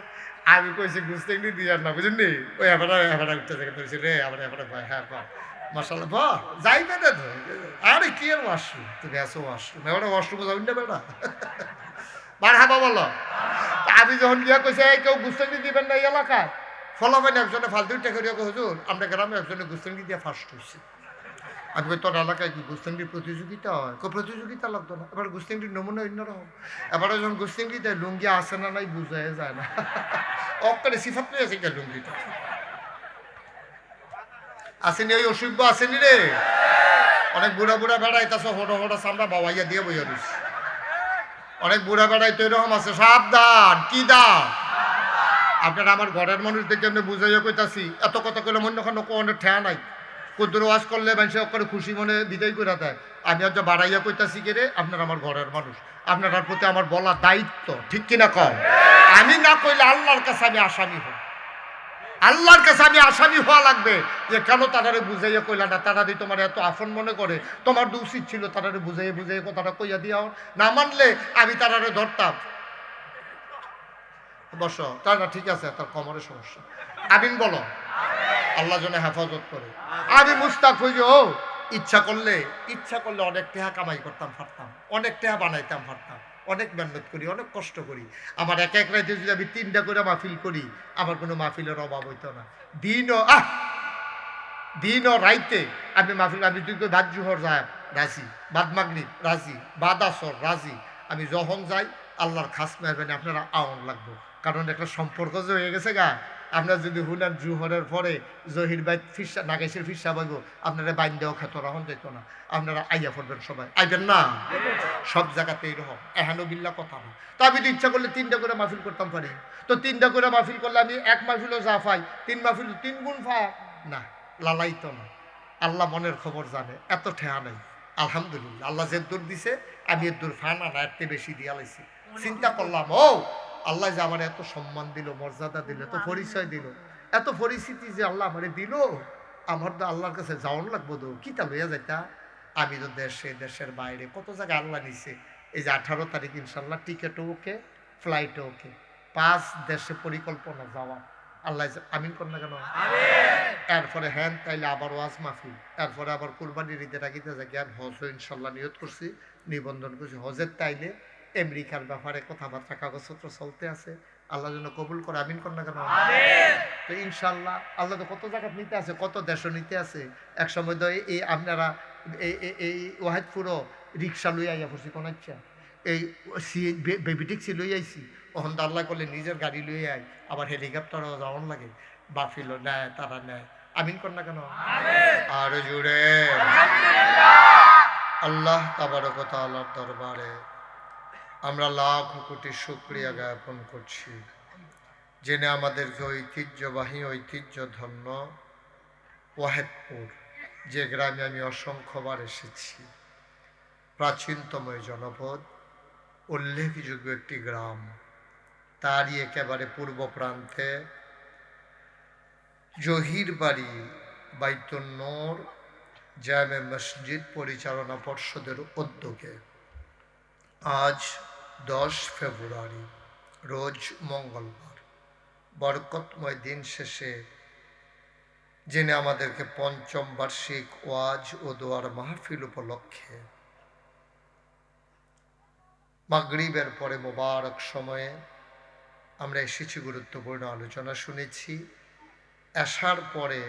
আমি কইছি গুসলিংটি দিয়ে না বুঝলি ওই এবারে উঠতে থেকে ধরেছি রে আবার এবারে হ্যাঁ মাশাআল্লাহ বাহ যাইবে না তো আরে কি আর ওয়াশরুম তো গেছো ওয়াশরুম এবারে ওয়াশরুমে যাবেন না বেটা মারহাবা বলো তা আমি যখন গিয়া কইছে এই কেউ গুস্তানি দিবেন না এই এলাকায় ফলাফাইন একজনে ফালতু টাকা করিয়া হুজুর আমরা গ্রামে একজনে গুস্তানি দিয়ে ফার্স্ট হয়েছে আমি কই তোর এলাকায় কি গুস্তানির প্রতিযোগিতা হয় প্রতিযোগিতা লাগতো না এবার গুস্তানির নমুনা অন্যরকম এবারে যখন গুস্তানি দেয় লুঙ্গি আসে না নাই বুঝাই যায় না অক্কারে সিফাত নিয়ে আছে লুঙ্গিটা আসেনি ওই অসভ্য আসেনি রে অনেক বুড়া বুড়া বেড়াইতেছ হটো হটো সামরা বাবাইয়া দিয়ে বইয়া দিস অনেক বুড়া বেড়াই তো এরকম আছে সাবধান কি দাম আপনারা আমার ঘরের মানুষ দেখে এমনি বুঝাইয়া কইতাছি এত কথা কইলে মনে কোনো কোনো ঠেয়া নাই কুদ্র ওয়াজ করলে মানুষ করে খুশি মনে বিদায় করে দেয় আমি আজ বাড়াইয়া কইতাছি কে রে আপনারা আমার ঘরের মানুষ আপনার প্রতি আমার বলা দায়িত্ব ঠিক কিনা কম আমি না কইলে আল্লাহর কাছে আমি আসামি হই আল্লাহর কাছে আমি আসামি হওয়া লাগবে যে কেন তারারে বুঝাইয়া কইলা না তারা দিয়ে তোমার এত আফন মনে করে তোমার তো উচিত ছিল তারারে বুঝাইয়া বুঝাইয়া কথাটা কইয়া দিয়া না মানলে আমি তারারে ধরতাম বসো তার না ঠিক আছে তার কোমরের সমস্যা আমিন বলো আল্লাহ যেন হেফাজত করে আমি মুস্তাক হই যে ও ইচ্ছা করলে অনেক টেহা কামাই করতাম পারতাম অনেক টেহা বানাইতাম পারতাম অনেক মেহনত করি অনেক কষ্ট করি আমার এক এক রাইতে যদি আমি 3টা করে মাহফিল করি আমার কোনো মাহফিলের অভাব হইতো না দিন ও রাইতে আমি মাহফিল আমি তুই ভাত জুহর যায় রাজি বাদ মাগরিব রাজি বাদ আসর রাজি আমি যখন যাই আল্লাহর খাস মেহরবানি আপনারা আউন লাগবো কারণ একটা সম্পর্ক যে হয়ে গেছে গা আপনার যদি হুনান জুহরের পরে জহির বাইত ফিসা নাগেশের ফিসা বইব আপনারা বাইন দেওয়া খেত রাখুন যেত না আপনারা আইয়া পড়বেন সবাই আইবেন না সব জায়গাতে এইরকম এহানো বিল্লা কথা না তো আমি তো ইচ্ছা করলে 3টা করে মাহফিল করতাম পারি তো 3টা করে মাহফিল করলে আমি এক মাহফিলও যা পাই 3 মাহফিল 3 গুণ পাই না লালাই তো না আল্লাহ মনের খবর জানে এত ঠেয়া নাই আলহামদুলিল্লাহ আল্লাহ যে দূর দিছে আমি এর দূর ফানা না এর বেশি দিয়া লাইছি চিন্তা করলাম ও আল্লাহ যে আমার এত সম্মান দিল মর্যাদা দিল এত পরিচয় দিল এত পরিস্থিতি যে আল্লাহ আমারে দিল আমার তো আল্লাহর কাছে যাওয়ান লাগবো তো কি তা লইয়া যাইতা আমি তো দেশের বাইরে কত জায়গায় আল্লাহ নিছে এই যে 18 তারিখ ইনশাল্লাহ টিকেটও ওকে ফ্লাইটও ওকে 5 দেশে পরিকল্পনা যাওয়া আল্লাহ আমিন কর না কেন এরপরে হ্যান তাইলে আবার ওয়াজ মাহফিল এরপরে আবার কুরবানির ঈদের আগিতে যাকে আর হজ ইনশাল্লাহ নিয়ত করছি নিবন্ধন করছি হজের তাইলে আমেরিকার ব্যাপারে কথাবার্তা কাগজপত্র চলতে আছে আল্লাহ যেন কবুল করে আমিন কর না কেন তো ইনশাল্লাহ আল্লাহ তো কত জায়গা নিতে আছে কত দেশও নিতে আছে এক সময় তো এই আপনারা এই ওয়াহিদপুরও রিক্সা লই আইয়া পড়ছি কোন ইচ্ছা এই বেবি ট্যাক্সি লই আইছি ওখান তো আল্লাহ করলে নিজের গাড়ি লই আই আবার হেলিকপ্টারও যাওয়ার লাগে বাফিলও নেয় তারা নেয় আমিন কর না কেন আর জুড়ে আল্লাহ তাবারক ওয়া তাআলার দরবারে আমরা লাখ কোটি শুকরিয়া জ্ঞাপন করছি জেনে আমাদেরকে ঐতিহ্যবাহী ঐতিহ্যধন্য ওয়াহিদপুর যে গ্রামে আমি অসংখ্যবার এসেছি প্রাচীনতম জনপদ উল্লেখযোগ্য একটি গ্রাম তারই একেবারে পূর্ব প্রান্তে জহির বাড়ি বাইতুন নূর জামে মসজিদ পরিচালনা পর্ষদের উদ্যোগে আজ 10 ফেব্রুয়ারি রোজ মঙ্গলবার বরকতময় দিন শেষে জেনে আমাদেরকে 5ম বার্ষিক ওয়াজ ও দোয়ার মাহফিল উপলক্ষে মাগরিবের পরে মোবারক সময়ে আমরা এসেছি গুরুত্বপূর্ণ আলোচনা শুনেছি আসার পরে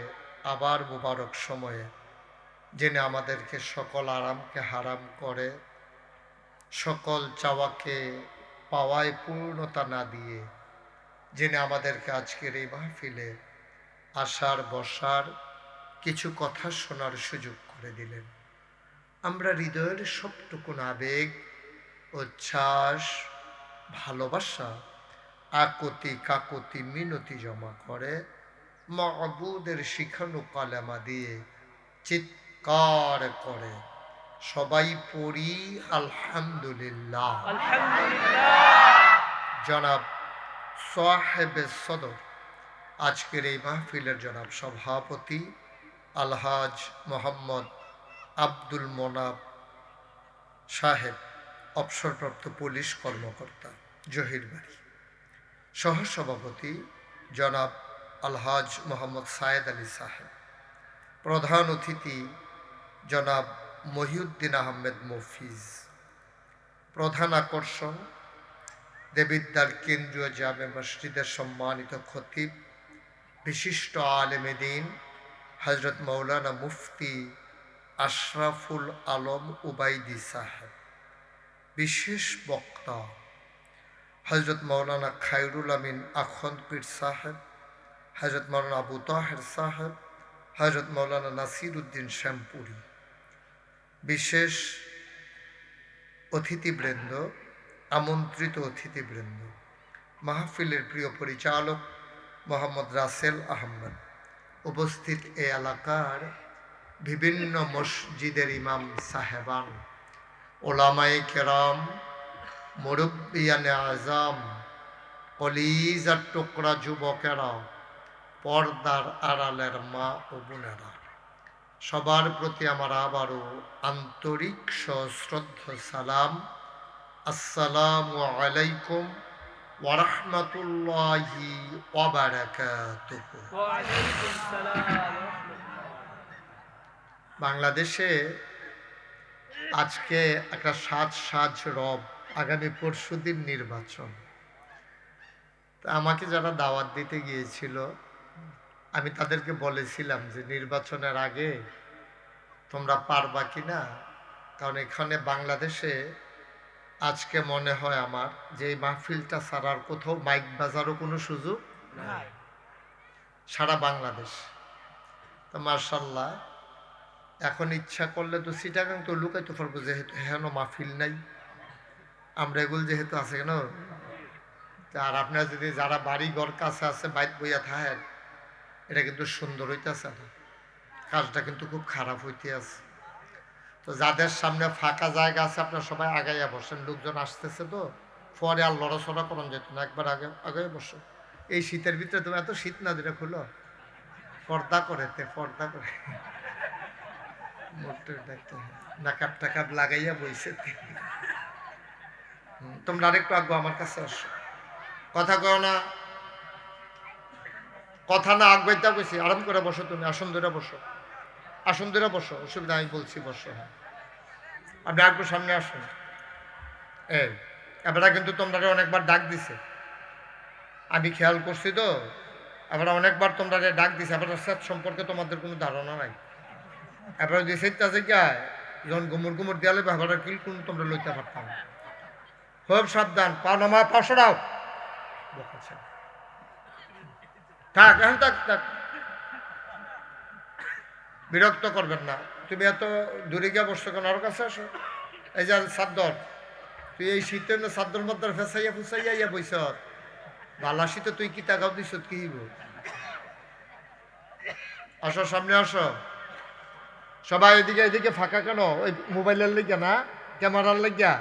আবার মোবারক সময়ে জেনে আমাদেরকে সকল আরামকে হারাম করে সকল চাওয়াকে পাওয়ায় পূর্ণতা না দিয়ে জেনে আমাদেরকে আজকের এই মাহফিলে আসার বসার কিছু কথা শোনার সুযোগ করে দিলেন আমরা হৃদয়ের সবটুকুন আবেগ উচ্ছ্বাস ভালোবাসা আকুতি কাকুতি মিনতি জমা করে মাবুদের শিখানো কালেমা দিয়ে চিৎকার করে সবাই পড়ি আলহামদুলিল্লাহ জনাব সাহেবে সদর আজকের এই মাহফিলের জনাব সভাপতি আলহাজ মোহাম্মদ আব্দুল মোনাব সাহেব অবসরপ্রাপ্ত পুলিশ কর্মকর্তা জহির বাড়ি সহসভাপতি জনাব আলহাজ মোহাম্মদ সায়েদ আলী সাহেব প্রধান অতিথি জনাব মহিউদ্দিন আহমেদ মফিজ, প্রধান আকর্ষণ দেবিদ্বার কেন্দ্রীয় জামে মসজিদের সম্মানিত খতিব বিশিষ্ট আলেমে দ্বীন হজরত মৌলানা মুফতি আশরাফুল আলম উবাইদি সাহেব, বিশেষ বক্তা হজরত মৌলানা খায়রুল আমিন আখন্দ পীর সাহেব, হজরত মৌলানা আবু তাহের সাহেব, হজরত মৌলানা নাসির উদ্দিন শ্যামপুরি, বিশেষ অতিথিবৃন্দ, আমন্ত্রিত অতিথিবৃন্দ, মাহফিলের প্রিয় পরিচালক মোহাম্মদ রাসেল আহমদ, উপস্থিত এ এলাকার বিভিন্ন মসজিদের ইমাম সাহেবান, ওলামায়ে কেরাম, মুরব্বিয়ানে আজম, কলিজার টুকরা যুবকেরা, পর্দার আড়ালের মা ও বোনেরা, সবার প্রতি আমার আবারও আন্তরিক সশ্রদ্ধ সালাম। আসসালামু আলাইকুম ওয়া রাহমাতুল্লাহি ওয়া বারাকাতুহু। ওয়ালাইকুম সালাম। বাংলাদেশে আজকে একটা সাজ রব, আগামী পরশুদিন নির্বাচন। তা আমাকে যারা দাওয়াত দিতে গিয়েছিল, আমি তাদেরকে বলেছিলাম যে নির্বাচনের আগে তোমরা পারবা কি না, কারণ এখানে বাংলাদেশে আজকে মনে হয় আমার যে এই মাহফিলটা ছাড়ার কোথাও মাইক বাজারও কোনো সুযোগ নাই। সারা বাংলাদেশ। তো মার্শাল্লাহ, এখন ইচ্ছা করলে তো সিটাগাং তো লুকাইতে পারবো, যেহেতু হেন মাহফিল নাই, আমরা এগুলো যেহেতু আছে কেন। আর আপনার যদি যারা বাড়ি ঘর কাছে আছে বাইক বইয়া থাকেন, এটা কিন্তু সুন্দর হইতেছে না, কাজটা কিন্তু খুব খারাপ হইতে আছে। তো যাদের সামনে ফাঁকা জায়গা আছে আপনার সবাই আগাইয়া বসেন, লোকজন আসতেছে তো, পরে আর লড়াচড়া করান যেত না, একবার আগে আগে বসো। এই শীতের ভিতরে তুমি এত শীত না দিলে খুলো, পর্দা করে পর্দা করে মোটর দেখতে নাকাব টাকাব লাগাইয়া বইছে। তোমরা আরেকটু আগে আমার কাছে আসো, কথা কও না, কথা না আগাইতে কইছি, আরাম করে বসো, তুমি আসন ধরে বসো, আসন ধরে বসো, অসুবিধা, আমি বলছি বসো। হ্যাঁ, আপনি একটু সামনে আসুন। এই এবারে কিন্তু তোমরা অনেকবার ডাক দিছে, আমি খেয়াল করছি তো, এবারে অনেকবার তোমরা ডাক দিছে, এবার সেট সম্পর্কে তোমাদের কোনো ধারণা নাই। এবারে যে সেটটা আছে গায় যখন গুমুর গুমুর দেয়ালে ব্যাপারটা কিল কোন তোমরা লইতে পারতাম। খুব সাবধান, পাও নামা পাশো দাও, থাক এখন থাক থাক, বিরক্ত করবেন না। তুমি এত দূরে গিয়ে বসছো কেন, ওর কাছে আসো। এই যে সাদ্দর, তুই এই শীতের সাদ্দর মধ্যে ফেসাইয়া ফুসাইয়া ইয়া বইস, বালা শীতে তুই কি টাকাও দিস কি হইব। আসো সামনে আসো সবাই, এদিকে এদিকে ফাঁকা কেন, ওই মোবাইলের লেগে না, ক্যামেরার লেগিয়া,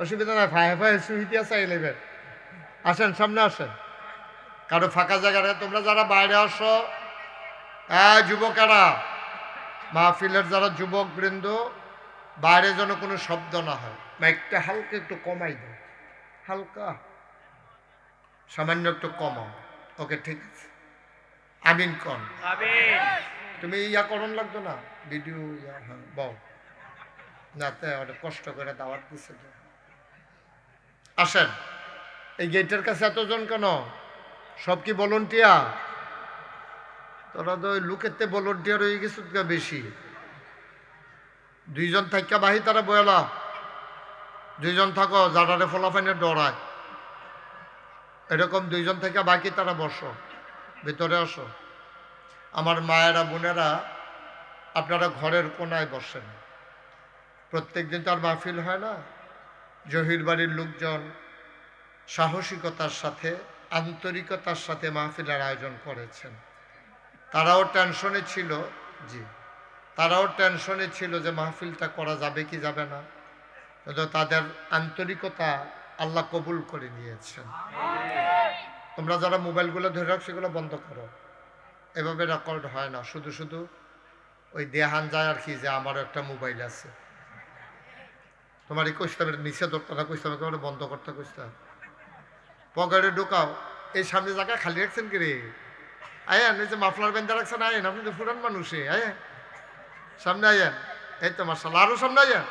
অসুবিধা নাই, ফায়ে ফায়ে সুবিধা চাই নেবেন। আসেন সামনে আসেন, কারো ফাঁকা জায়গায় তোমরা যারা বাইরে আসো, যুবকেরা, মাহফিলের যারা যুবক বৃন্দ, বাইরে যেন কোনো শব্দ না হয়, মাইকটা হালকা একটু কমাই দাও, হালকা সামান্য একটু কমাও। ওকে, ঠিক আছে, আমিন কন। আমিন। তুমি ইয়া করণ লাগতো না, ভিডিও ইয়া, হ্যাঁ বল না, ওটা কষ্ট করে দাওয়াত দিচ্ছে তো। আসেন, এই গেটের কাছে এতজন কেন, সব কি ভলান্টিয়ার? তোরা তো ওই লুকেতে ভলান্টিয়ার হয়ে গেছে বেশি। দুইজন থাকা বাহি তারা বয়ালা, দুইজন থাকো যারারে ফলাফাইনে ডরায়, এরকম দুইজন থেকে বাকি তারা বসো, ভিতরে আসো। আমার মায়েরা বোনেরা, আপনারা ঘরের কোনায় বসেন, প্রত্যেক দিন তো আর মাহফিল হয় না। জহির বাড়ির লোকজন সাহসিকতার সাথে, আন্তরিকতার সাথে মাহফিলের আয়োজন করেছেন। তারাও টেনশনে ছিল, জি তারাও টেনশনে ছিল যে মাহফিলটা করা যাবে কি যাবে না, কিন্তু তাদের আন্তরিকতা আল্লাহ কবুল করে নিয়েছেন। তোমরা যারা মোবাইলগুলো ধরে রাখছো সেগুলো বন্ধ করো, এভাবে রেকর্ড হয় না, শুধু শুধু ওই দেহান যায় আর কি, যে আমারও একটা মোবাইল আছে। তোমার এই কইতে হবে নিচে ধরতে না, কইতে হবে বন্ধ করতে, কইতে পকেটে ঢুকাও। এই সামনে জায়গা খালি রাখছেন কি রে, আয়েন, এই যে মাফলার বেঁধে রাখছেন, আয়েন, আপনি তো ফুরান মানুষে, আয়েন সামনে আইয়েন, এই তো মার্শাল্লাহ, আরো সামনে আইয়েন।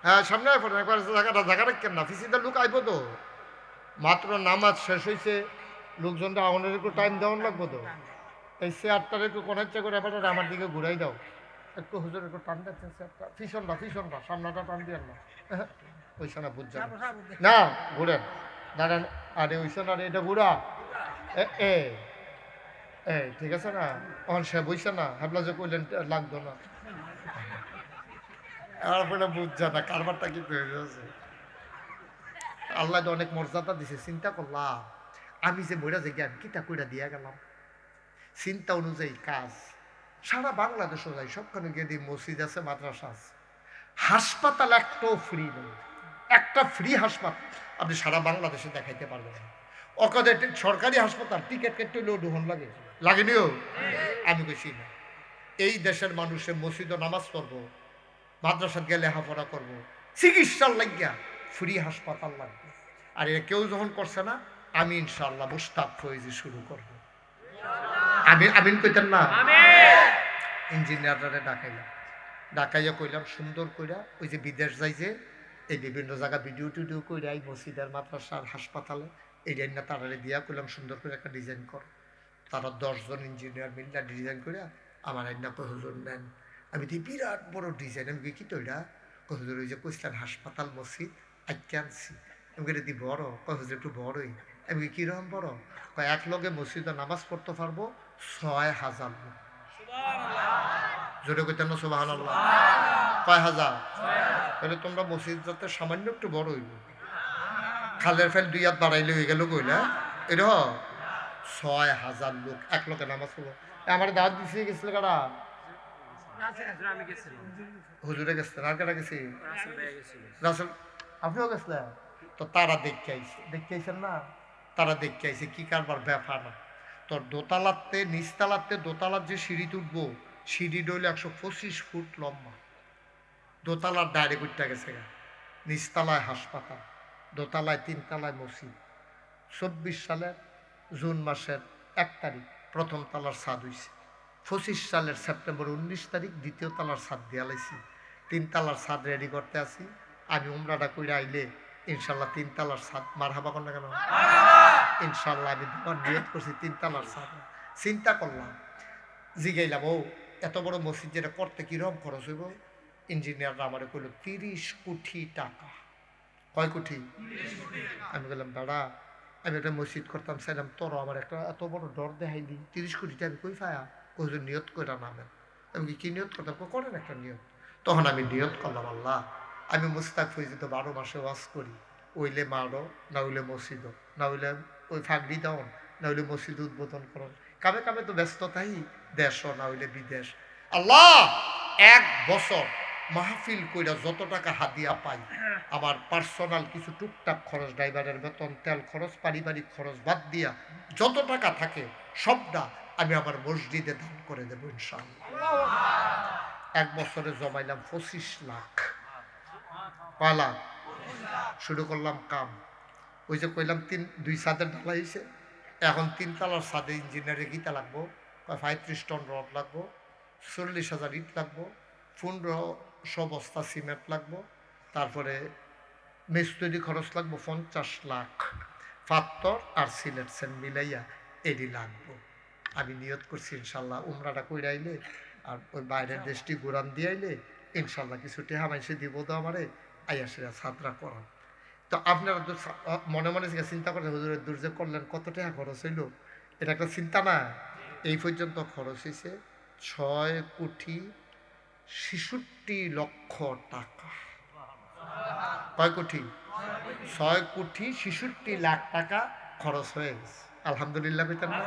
হ্যাঁ সামনে আয় পড়েন, একবার জায়গা রাখেন না, ফিসিতে লোক আইব তো। মাত্র নামাজ শেষ হয়েছে, লোকজনটা আমাদের একটু টাইম দেওয়ান লাগবো তো। এই চেয়ারটার একটু কোনাচ্চা করে এবার আমার দিকে ঘুরাই দাও একটু, হুজুর একটু টান দেখছেন চেয়ারটা, ফিসনটা সামনাটা টান দিয়ে না, ওইসা না বুঝছেন না, ঘুরেন দাঁড়ান, আরে ওইসা না, এটা ঘুরা, এ এ এই ঠিক আছে না, অন সে বইছে না, হাবলা যে কইলেন লাগতো না, এরপরে বুঝছে না কারবারটা কি হয়ে যাচ্ছে। আল্লাহ তো অনেক মর্যাদা দিছে, চিন্তা করলাম আমি যে বইরা যে জ্ঞান কিতা কইরা দিয়া গেলাম, চিন্তা অনুযায়ী কাজ সারা বাংলাদেশও যাই, সবখানে গিয়ে দিই, মসজিদ আছে, মাদ্রাসা আছে, হাসপাতাল একটাও ফ্রি নেই, একটা ফ্রি হাসপাতাল আপনি সারা বাংলাদেশে দেখাইতে পারবেন না। অকাদের সরকারি হাসপাতাল টিকিট কেটে হলেও ডুহন লাগে, লাগেনিও? আমি কইছি না, এই দেশের মানুষের মসজিদে নামাজ পড়বো, মাদ্রাসাত গেলে লেখাপড়া করবো, চিকিৎসার লাগিয়া ফ্রি হাসপাতাল লাগবে। আর এটা কেউ যখন করছে না, আমি ইনশাল্লাহ মুস্তাক ফয়েজি শুরু করবো। আমিন কইতেন না? ইঞ্জিনিয়াররা ডাকাইয়া কইলাম সুন্দর কইরা, ওই যে বিদেশ যাই যে এই বিভিন্ন জায়গা ভিডিও টিডিও কইরা এই মসজিদের মাদ্রাসার হাসপাতালে এই না তারারে দিয়া কইলাম সুন্দর করে একটা ডিজাইন কর। তারা 10 জন ইঞ্জিনিয়ার মিললা ডিজাইন করে আমার আইনা কই হুজুর নেন। আমি তো বিরাট বড় ডিজাইন, আমি কি তোইটা কই হুজুর ওই যে কইছিলেন হাসপাতাল মসজিদ আইকে আনছি, আমি কি বড়, কই হুজুর একটু বড়ই, আমি কিরকম বড়, কয় এক লগে মসজিদে নামাজ পড়তে পারবো 6000 লোক। জোরে কইতেন না সুবহানাল্লাহ? কয় হাজার? তাহলে তোমরা মসজিদ যাতে সামান্য একটু বড় হইল, খালের ফেল 2 হাত বাড়াইলে হয়ে গেল কইলা, এর 6000 লোক এক লোকে নামাজ পড়বো। আমার দাওয়াত দিছে গেছিল কারা? হুজুরে গেছিলেন, আর কারা গেছি? রাসেল, আপনিও গেছিলেন তো? তারা দেখে আইছেন না, তারা দেখে আইছে কি কারবার ব্যাপার না। তোর দোতলাতে নিচতলাতে, দোতলার যে সিঁড়ি উঠবো, সিঁড়ি ডইলে 125 ফুট লম্বা, দোতলার ডাইরেক্ট উঠতে গেছে, নিচতলায় হাসপাতাল, দোতলায় 3 তলায় মসজিদ। 24 সালের জুন মাসের 1 তারিখ প্রথম তলার ছাদ হইছে, 25 সালের সেপ্টেম্বর 19 তারিখ দ্বিতীয় তলার ছাদ দিয়া লাইছি, 3 তলার ছাদ রেডি করতে আসি। আমি উমরাটা কইরা আইলে ইনশাল্লাহ 3 তলার ছাদ, মারহাবা কর না কেন? ইনশাল্লাহ আমি তোমার নিয়ত করছি 3 তলার ছাদ। চিন্তা করলাম, জিগাইলাম ও এত বড় মসজিদ যেটা করতে কিরকম খরচ হইব? ইঞ্জিনিয়াররা আমার কইল 30 কোটি টাকা। কয় কোটি? আমি বললাম দাদা, আমি একটা মসজিদ করতাম চাইলাম, তোর আমার একটা এত বড় ডর দেখাইলি, 30 কোটিটা আমি কই পায়া? ওই যে নিয়ত করে নামেন। আমি কি নিয়ত করতাম? করেন একটা নিয়ত। তখন আমি নিয়ত করলাম, আল্লাহ আমি মুস্তাক ফৈজি তো 12 মাসে ওয়াজ করি, ওইলে মারো, না হইলে মসজিদ, না হইলে ওই ফাগড়ি দাও, না হইলে মসজিদ উদ্বোধন করুন, কামে কামে তো ব্যস্ততাই, দেশ না হইলে বিদেশ। আল্লাহ 1 বছর মাহফিল কইরা যত টাকা হাদিয়া পাই, আমার পার্সোনাল কিছু টুকটাক খরচ, ড্রাইভারের বেতন, তেল খরচ, পারিবারিক খরচ বাদ দিয়া যত টাকা থাকে সবটা আমি আমার মসজিদে দান করে দেবো ইনশাআল্লাহ। 1 বছরে জমাইলাম 25 লাখ। কয় লাখ? শুরু করলাম কাম। ওই যে কইলাম 2 ছাদের ঢালাই হয়েছে, এখন 3 তলার ছাদে ইঞ্জিনিয়ারে গীতা লাগবো, 35 টন রড লাগবো, 40,000 ইট লাগবো, 1500 বস্তা সিমেন্ট লাগবো, তারপরে মিস্ত্রি খরচ লাগবো 50 লাখ, পাথর আর সিলেট সেন মিলাইয়া এডি লাগবো। আমি নিয়ত করছি ইনশাল্লাহ উমরাটা কইরা আইলে আর ওই বাইরের দেশটি ঘুরান দিয়ে আইলে ইনশাল্লাহ কিছু টেহা মাইসে দিব তো আমারে, আইয়া সেরা ছাত্রা করান। তো আপনারা তো মনে মনে চিন্তা করেন হুজুরের দূর যে করলেন কত টাকা খরচ হইল, এটা একটা চিন্তা না? এই পর্যন্ত খরচ হয়েছে 6,66,00,000 টাকা। কয় কোটি? 6,66,00,000 টাকা খরচ হয়ে গেছে। আলহামদুলিল্লাহ কইতেন না?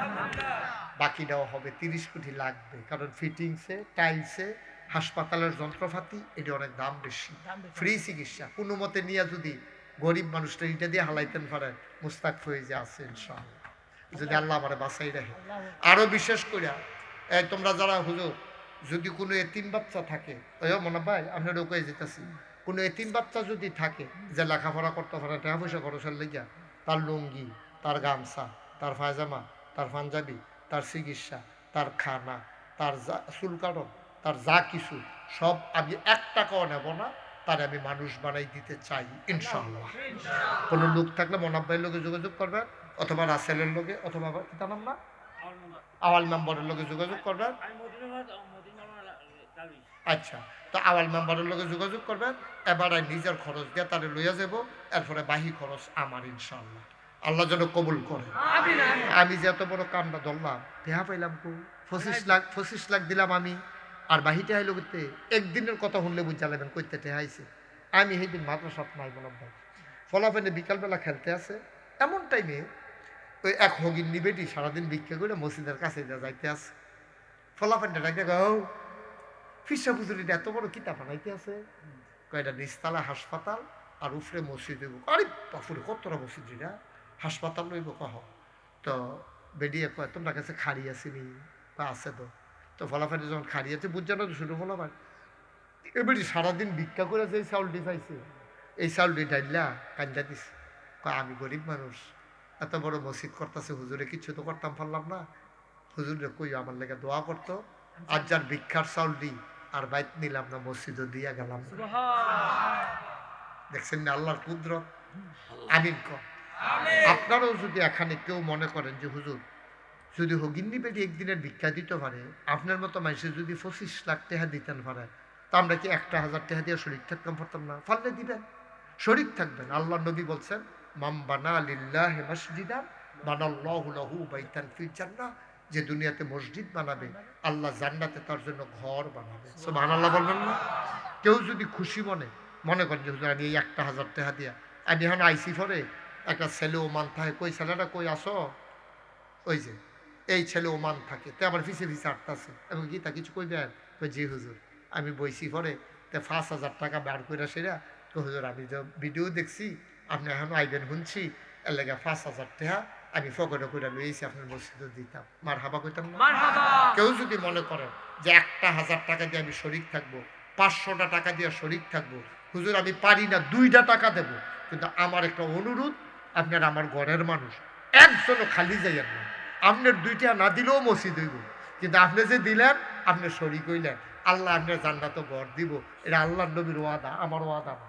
বাকিটাও হবে, 30 কোটি লাগবে, কারণ ফিটিংসে, টাইলসে, হাসপাতালের যন্ত্রপাতি এটা অনেক দাম বেশি। ফ্রি চিকিৎসা কোনো মতে নিয়ে যদি গরিব মানুষটা এটা দিয়ে হালাইতেন পারেন, মুস্তাক ফয়েজি আছে ইনশাআল্লাহ, যদি আল্লাহ আমারে বাঁচাই রাখে। আরো বিশেষ করে তোমরা যারা হুজুর যদি কোনো এতিম বাচ্চা থাকে, ওই মনে ভাই আপনার কয়ে যেতেছি, কোনো এতিম বাচ্চা যদি থাকে যে লেখাপড়া করতে পারে, টাকা পয়সা খরচের লেগিয়া, তার লুঙ্গি, তার গামছা, তার পায়জামা, তার পাঞ্জাবি, তার চিকিৎসা, তার খানা, তার চুল কাটন, তার যা কিছু সব আমি 1 টাকাও নেব না, তার আমি মানুষ বানাই দিতে চাই ইনশাআল্লাহ। কোনো লোক থাকলে মনাব ভাইয়ের লোকে যোগাযোগ করবেন, অথবা রাসেলের লোকে, অথবা কি তার নাম না আওয়াল মেম্বারের লোকে যোগাযোগ করবেন। আচ্ছা, তো আওয়াল মেম্বারের লোকে যোগাযোগ করবেন। এবার নিজের খরচ দিয়ে তারে লইয়া যাব, এরপরে বাহি খরচ আমার ইনশাআল্লাহ। আল্লাহ যেন কবুল করে। আমি যে এত বড় কামটা ধরলাম, টেহা পাইলাম কো 25 লাখ দিলাম আমি, আর বাহিটা আইলো করতে একদিনের কথা শুনলে বুঝা লাগবেন কইতে টেহাইছে। আমি সেইদিন মাদ্রাসাত নাই বললাম ভাই, ফলাফেনে বিকালবেলা খেলতে আছে, এমন টাইমে ওই এক হগিন নিবেটি সারাদিন ভিক্ষা করে মসজিদের কাছে যাইতে আছে। ফলাফেনটা ডাকে গাও, ফিসা পুজুরিটা এত বড় কিতাব বানাইতে আছে, কয়টা নিচতলা হাসপাতাল আর উফরে মসজিদ হইব। আরে বাপুরে কতটা মসজিদ রে, হাসপাতাল লইব কহ। তো বেডিয়ে কয় তোমরা কাছে খাড়ি আসিনি বা আছে তো। তো ফলাফেন যখন খাড়ি আছে বুঝছো তো শুরু ফলাফেন এবারে সারাদিন ভিক্ষা করে যে চাউলটি পাইছে, এই চাউলটি ডাইলা কান্দা দিছে। আমি গরিব মানুষ, এত বড় মসজিদ করতেছে, হুজুরে কিছু তো করতাম পারলাম না, হুজুরে কই আমার লেগে দোয়া করতো। আর যার ভিক্ষার চাউল দিই আর বাইত নিলাম না, মসজিদও দিয়া গেলাম। দেখছেন না আল্লাহর কুদরত। আমিন কর। আপনারাও যদি এখানে কেউ মনে করেন যে হুজুর যদি হগিন্নি বেটি একদিনের ভিক্ষা দিতে পারে, আপনার মতো মানুষের যদি 25 লাখ টাকা দিতেন পারে, তা আমরা কি 1,000 টাকা দিয়ে শরীর থাকতাম পারতাম না? পারলে দিবেন, শরীর থাকবেন। আল্লাহ নবী বলছেন মাম বানা লিল্লাহি মসজিদান বানাল্লাহু লাহু বাইতান ফিল জান্নাহ, যে দুনিয়াতে মসজিদ বানাবে আল্লাহ জান্নাতে তার জন্য ঘর বানাবে। সুবহানাল্লাহ বলবেন না? কেউ যদি খুশি মনে করেন যে হুজুর আমি এই 1,000 টাকা দিয়া আমি এখন আইসি পরে একটা ছেলে ওমান থাকে, কই ছেলেটা কই আসো, ওই যে এই ছেলে ওমান থাকে, তো আমার পিছিয়ে পিছিয়ে আটতাছে, এবং কি তা কিছু কইবেন? জি হুজুর আমি বইছি পরে তো 5,000 টাকা বার করে সেরা, তো হুজুর আমি যে ভিডিও দেখছি আপনি এখন আইবেন শুনছি, এর লেগে 5,000 টাকা আমি ফকরে করে লইছি আপনার মসজিদে দিতাম, মার হাবা কইতাম না? কেউ যদি মনে করেন যে 1,000 টাকা দিয়ে আমি শরিক থাকবো, 500টা টাকা দিয়ে শরিক থাকবো, হুজুর আমি পারি না 2টা টাকা দেবো, কিন্তু আমার একটা অনুরোধ, আপনার আমার ঘরের মানুষ একজনও খালি যাইয়েন না। আপনার 2টা না দিলেও মসজিদ হইব, কিন্তু আপনি যে দিলেন আপনি শরিক হইলেন, আল্লাহ আপনার জান্নাত ঘর দিব। এটা আল্লাহর নবীর ওয়াদা, আমার ওয়াদা না।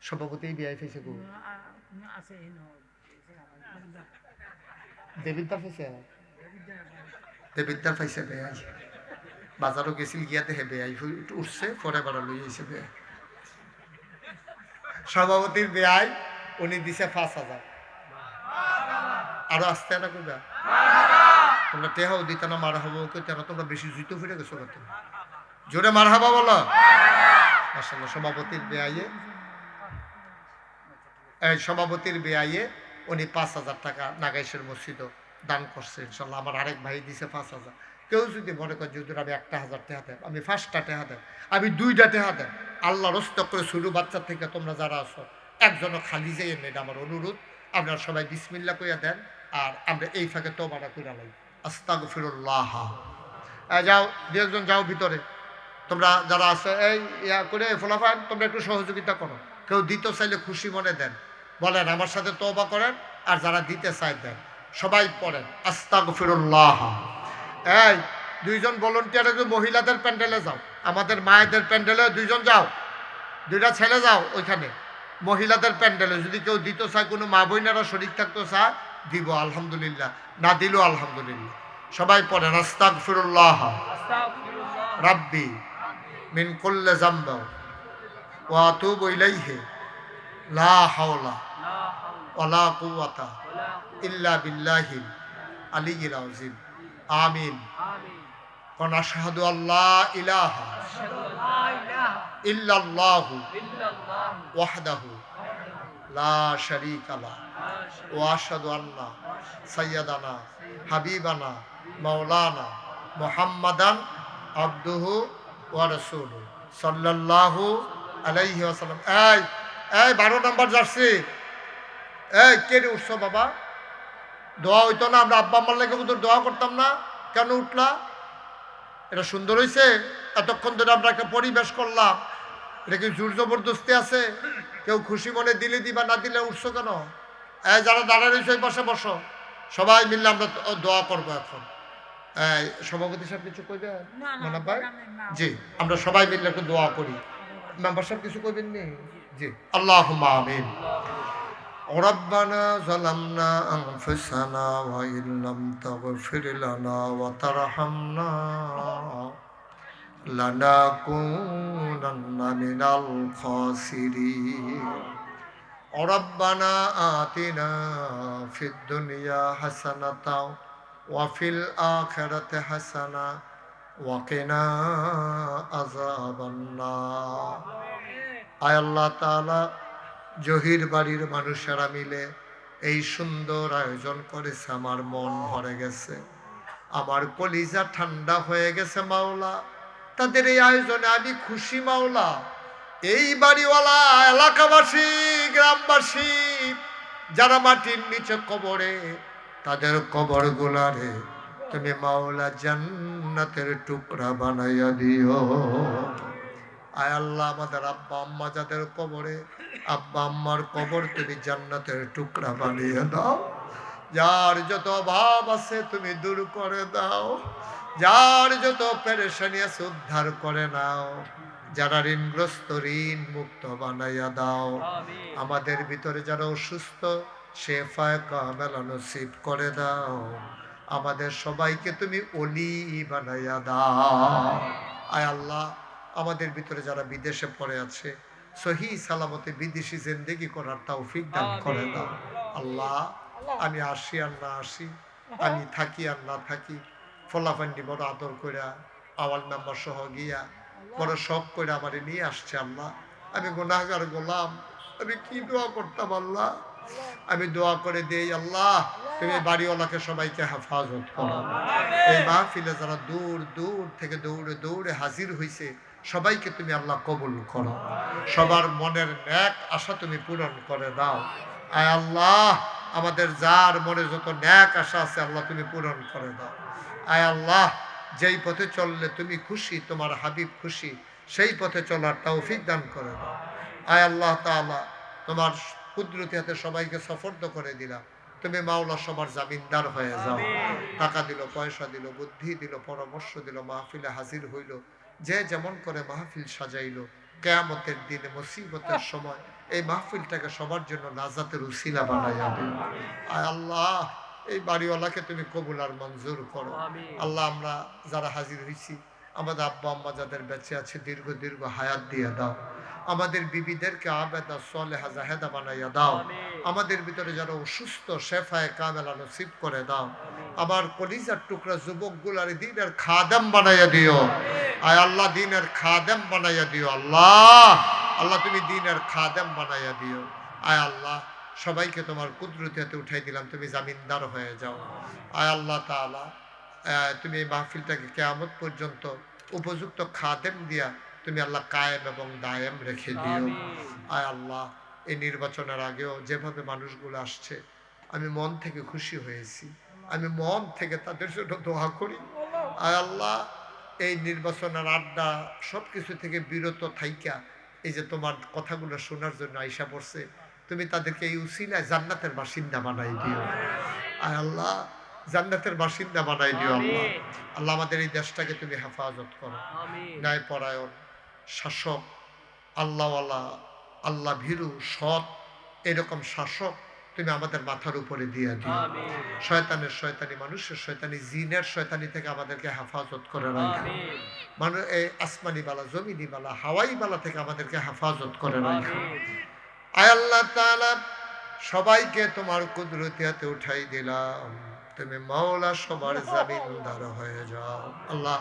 সভাপতি বিয়াই ফেসে গো দেবিদ্দার ফেসে, দেবিদ্দার ফেসে বেয়াই বাজারও গেছিল, গিয়া দেখে বেয়াই উঠছে, পরে বাড়া লই আইছে বেয়াই। সভাপতির বেয়াই উনি দিছে 5,000। আরো আসতে না কইবা তোমরা টেহাও দিতে না, মার হাবা কইতে না, তোমরা বেশি জুতো ফিরে গেছো কত, জোরে মার হাবা বলো। মাশাআল্লাহ। সভাপতির বেয়াইয়ে উনি 5,000 টাকা নাগাইশের মসজিদও দান করছে ইনশাল্লাহ। আমার আরেক ভাই দিছে 5,000। কেউ যদি মনে করে যদি আমি 1,000 টাকা দেব, আমি 5টা টাকা দেব, আমি 2টা টাকা দেব, আল্লাহ রস্ত করে শুরু বাচ্চা থেকে তোমরা যারা আছো একজনও খালি যাইয়েন না, এটা আমার অনুরোধ। আপনারা সবাই বিসমিল্লাহ কইয়া দেন, আর আমরা এই ফাঁকে তওবাটা কইরা লাই। আস্তাগফিরুল্লাহ। যাও 2-1 যাও ভিতরে, তোমরা যারা আছে এই ইয়া করে ফলাফান, তোমরা একটু সহযোগিতা করো। কেউ দিতে চাইলে খুশি মনে দেন, বলেন আমার সাথে তওবা করেন, আর যারা দিতে চাই দেন। সবাই পড়েন আস্তাগফিরুল্লাহ। এই 2জন ভলান্টিয়ার একটু মহিলাদের প্যান্ডেলে যাও, আমাদের মায়েদের প্যান্ডেলে 2জন যাও, 2টা ছেলে যাও ওইখানে মহিলাদের প্যান্ডেলে। যদি কেউ দিতে চায়, কোনো মা বোনেরা শরীক থাকতে চায় দিব আলহামদুলিল্লাহ, না দিলেও আলহামদুলিল্লাহ। সবাই পড়েন আস্তাগফিরুল্লাহ রাব্বি মিন কুল্লি যামব ওয়া আতুবু ইলাইহি লা হাওলা ওয়ালা কুওয়াতা ইল্লা বিল্লাহিল আলিয়্যিল আযীম। আমিন। কোন আশহাদু আল্লাহ ইলাহা ইল্লাল্লাহু ওয়াহদাহু লা শারীকা লাহু ওয়া আশহাদু আন্না সাইয়্যিদানা হাবিবানা মাওলানা মুহাম্মাদান আবদুহু ওয়া রাসূলুহু সাল্লাল্লাহু আলাইহি ওয়াসাল্লাম। এই 12 নম্বর জার্সি, এই কে উঠছো বাবা? দোয়া হইতো না? আমরা আব্বা আম্মার লেগে বোধ দোয়া করতাম না, কেন উঠলা? এটা সুন্দর হয়েছে? এতক্ষণ ধরে আমরা একটা পরিবেশ করলাম, এটা কি জোর জবরদস্তি আছে? কেউ খুশি মনে দিলে দিবা, না দিলে উঠছো কেন? যারা দাঁড়ায় রয়েছে ওই পাশে বসো, সবাই মিললে আমরা দোয়া করবো এখন। সভাপতি সাহেব কিছু কইবেন? মানব ভাই, জি, আমরা সবাই মিললে একটু দোয়া করি। মেম্বার সাহেব কিছু কইবেন নি? জি, আল্লাহুম্মা আমিন। ربنا ظلمنا أنفسنا وإن لم تغفر لنا وترحمنا لنكونن من الخاسرين ربنا آتنا في الدنيا حسنة وفي الآخرة حسنة وقنا عذاب النار আয় আল্লাহ তাআলা, জহির বাড়ির মানুষেরা মিলে এই সুন্দর আয়োজন করেছে, আমার মন ভরে গেছে, আমার কলিজা ঠান্ডা হয়ে গেছে মাওলা। তাদের এই আয়োজনে আমি খুশি মাওলা। এই বাড়িওয়ালা, এলাকাবাসী, গ্রামবাসী যারা মাটির নিচে কবরে, তাদের কবর গুলারে তুমি মাওলা জান্নাতের টুকরা বানাইয়া দিও। আয় আল্লাহ, আমাদের আব্বা আম্মা যাদের কবরে, আব্বা আম্মার কবর তুমি জান্নাতের টুকরা বানিয়ে দাও। যার যত অভাব আছে তুমি দূর করে দাও, যার যত পেরেশানি আছে উদ্ধার করে নাও, যারা ঋণগ্রস্ত ঋণ মুক্ত বানাইয়া দাও। আমাদের ভিতরে যারা অসুস্থ শেফায়ে কামেলা নসিব করে দাও। আমাদের সবাইকে তুমি ওলি বানাইয়া দাও। আয় আল্লাহ, আমাদের ভিতরে যারা বিদেশে পড়ে আছে সহি সালামতে বিদেশি জিন্দেগি করার তৌফিক দান করে দাও। আল্লাহ, আমি আসি আর না আসি, আমি থাকি আর না থাকি, ফলাফান্ডি বড় আদর কইরা আওয়াল মেম্বার সহ গিয়া বড় শখ করে আমারে নিয়ে আসছে। আল্লাহ, আমি গুনাহগার গোলাম, আমি কি দোয়া করতাম আল্লাহ? আমি দোয়া করে দেই আল্লাহ, তুমি বাড়িওয়ালাকে সবাইকে হেফাজত করো। এই মাহফিলে যারা দূর দূর থেকে দৌড়ে দৌড়ে হাজির হইছে সবাইকে তুমি আল্লাহ কবুল করো। সবার মনের ন্যাক আশা তুমি পূরণ করে দাও। আয় আল্লাহ, আমাদের যার মনে যত ন্যাক আশা আছে আল্লাহ তুমি পূরণ করে দাও। আয় আল্লাহ, যেই পথে চললে তুমি খুশি, তোমার হাবিব খুশি, সেই পথে চলার তৌফিক দান করে দাও। আয় আল্লাহ তাআলা, তোমার কুদরতি হাতে সবাইকে সফর্দ করে দিলাম। তুমি মাওলা সবার জামিনদার হয়ে যাও। টাকা দিল, পয়সা দিল, বুদ্ধি দিল, পরামর্শ দিল, মাহফিলে হাজির হইল, যে যেমন করে মাহফিল সাজাইল, কিয়ামতের দিনে মুসিবতের সময় এই মাহফিলটাকে সবার জন্য নাজাতের উসিলা বানাইয়া দিল। আয় আল্লাহ, এই বাড়িওয়ালাকে তুমি কবুল আর মঞ্জুর করো। আল্লাহ, আমরা যারা হাজির হয়েছি, আমাদের আব্বা আম্মা যাদের বেঁচে আছে দীর্ঘ দীর্ঘ হায়াত দিয়ে দাও। আমাদের বিবিদেরকে আবেদা সলেহা জাহেদা বানাইয়া দাও। আমাদের ভিতরে যারা অসুস্থ শেফায়ে কামেলা নসিব করে দাও। আমার কলিজার টুকরা যুবকগুলার দিনের খাদেম বানাইয়া দিও। আয় আল্লাহ, দিনের খাদেম বানাইয়া দিও। আল্লাহ, আল্লাহ তুমি দিনের খাদেম বানাইয়া দিও। আয় আল্লাহ, সবাইকে তোমার কুদরতি হাতে উঠাই দিলাম, তুমি জামিনদার হয়ে যাও। আয় আল্লাহ তাআলা, তুমি এই মাহফিলটাকে কিয়ামত পর্যন্ত উপযুক্ত খাদেম দিয়া তুমি আল্লাহ কায়েম এবং দায়েম রেখে দিও। আয় আল্লাহ, এই নির্বাচনের আগেও যেভাবে মানুষগুলো আসছে আমি মন থেকে খুশি হয়েছি, আমি মন থেকে তাদের জন্য দোয়া করি। আয় আল্লাহ, এই নির্বাচনের আড্ডা সব কিছু থেকে বিরত থাইকা এই যে তোমার কথাগুলো শোনার জন্য আইসা পড়ছে, তুমি তাদেরকে এই উসিলায় জান্নাতের বাসিন্দা বানাই দিও। আয় আল্লাহ, জান্নাতের বাসিন্দা বানাই দিও। আল্লাহ, আল্লাহ আমাদের এই দেশটাকে তুমি হেফাজত করো। ন্যায়পরায়ণ শাসক, আল্লাহওয়ালা, আল্লাহ ভীরু, সৎ এরকম শাসক তুমি আমাদের মাথার উপরে দিয়ে দিও। শয়তানের শয়তানি, মানুষের শয়তানি, জিনের শয়তানি থেকে আমাদেরকে হেফাজত করে রাখো। মানুষ এই আসমানি বালা, জমিনি বালা, হাওয়াই বালা থেকে আমাদেরকে হেফাজত করে রাখো। আয় আল্লাহ তাআলা, সবাইকে তোমার কুদরতি হাতে উঠাই দিলাম, তুমি মাওলা সবার জামিনদার হয়ে যাও। আল্লাহ,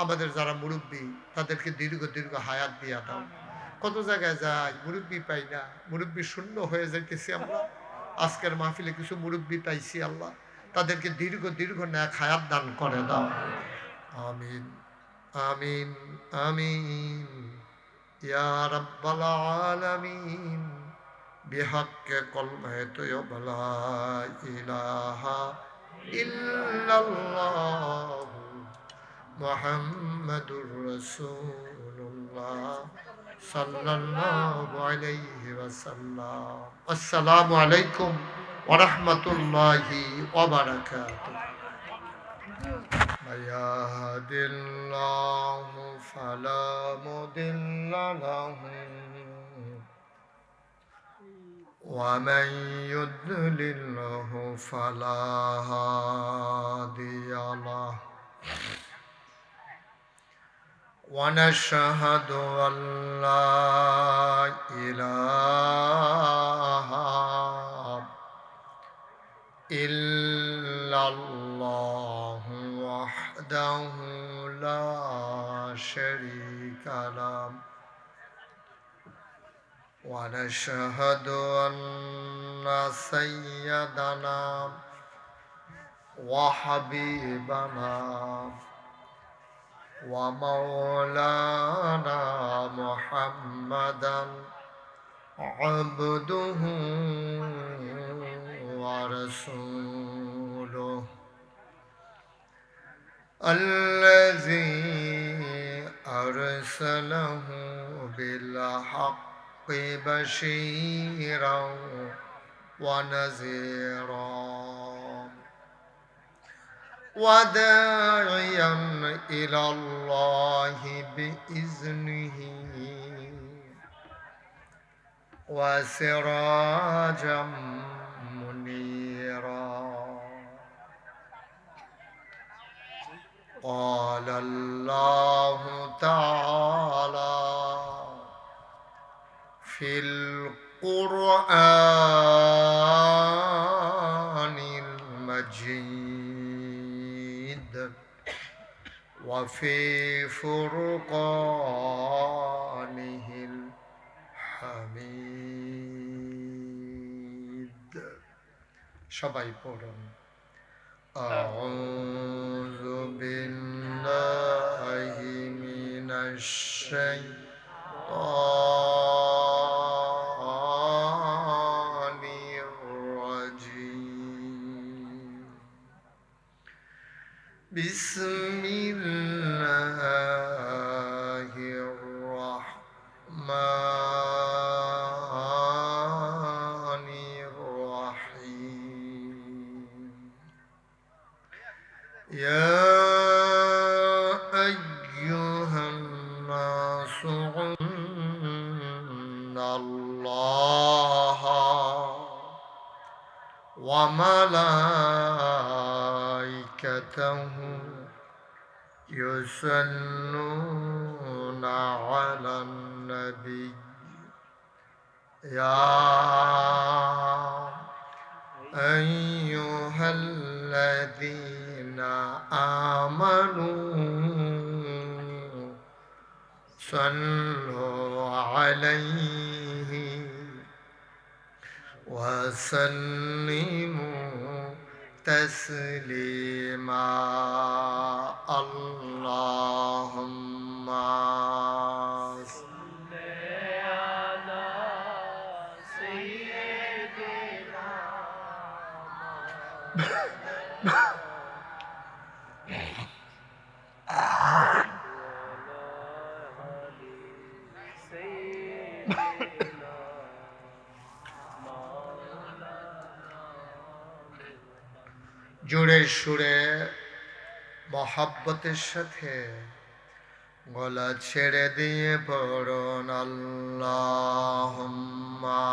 আমাদের যারা মুরব্বী তাদেরকে দীর্ঘ দীর্ঘ হায়াত দিয়া দাও। কত জায়গায় যাই মুরব্বী পাই না, মুরব্বী শূন্য হয়ে যাইতেছি আমরা। আজকের মাহফিলে কিছু মুরব্বী পাইছি, আল্লাহ তাদেরকে দীর্ঘ দীর্ঘ ন্যাক হায়াত দান করে দাও। আমিন আমিন আমিন ইয়া রাব্বাল আলামিন। বিহাক্কে কলমায়ে লা ইলাহা ইল্লাল্লাহ মুহাম্মাদুর রাসূলুল্লাহ সাল্লাল্লাহু আলাইহি ওয়াসাল্লাম। আসসালামু আলাইকুম ওয়া রাহমাতুল্লাহি ওয়া বারাকাতুহু। من يهد الله فلا مضل له ومن يضلله فلا هادي له ونشهد أن لا إله إلا الله وحده لا شريك له ونشهد أن سيدنا وحبيبنا ومولانا محمدا عبده ورسوله الذي أرسله بالحق بشيرا ونذيرا وداعيا إلى الله بإذنه وسراجا منيرا قال الله تعالى في القرآن المجيد وفي فرقانه الحميد সবাই পড়ুন أعوذ بالله من الشيطان الرجيم بسم الله الرحمن الرحيم يا أيها الناس إن الله وملائكته يصلون على النبي يا أيها الذين آمنوا صلوا عليه وسلموا تسليما اللهم صل على سيدنا জোরে সুরে মহাব্বতের সাথে গলা ছেড়ে দিয়ে পড়ুন আল্লাহুম্মা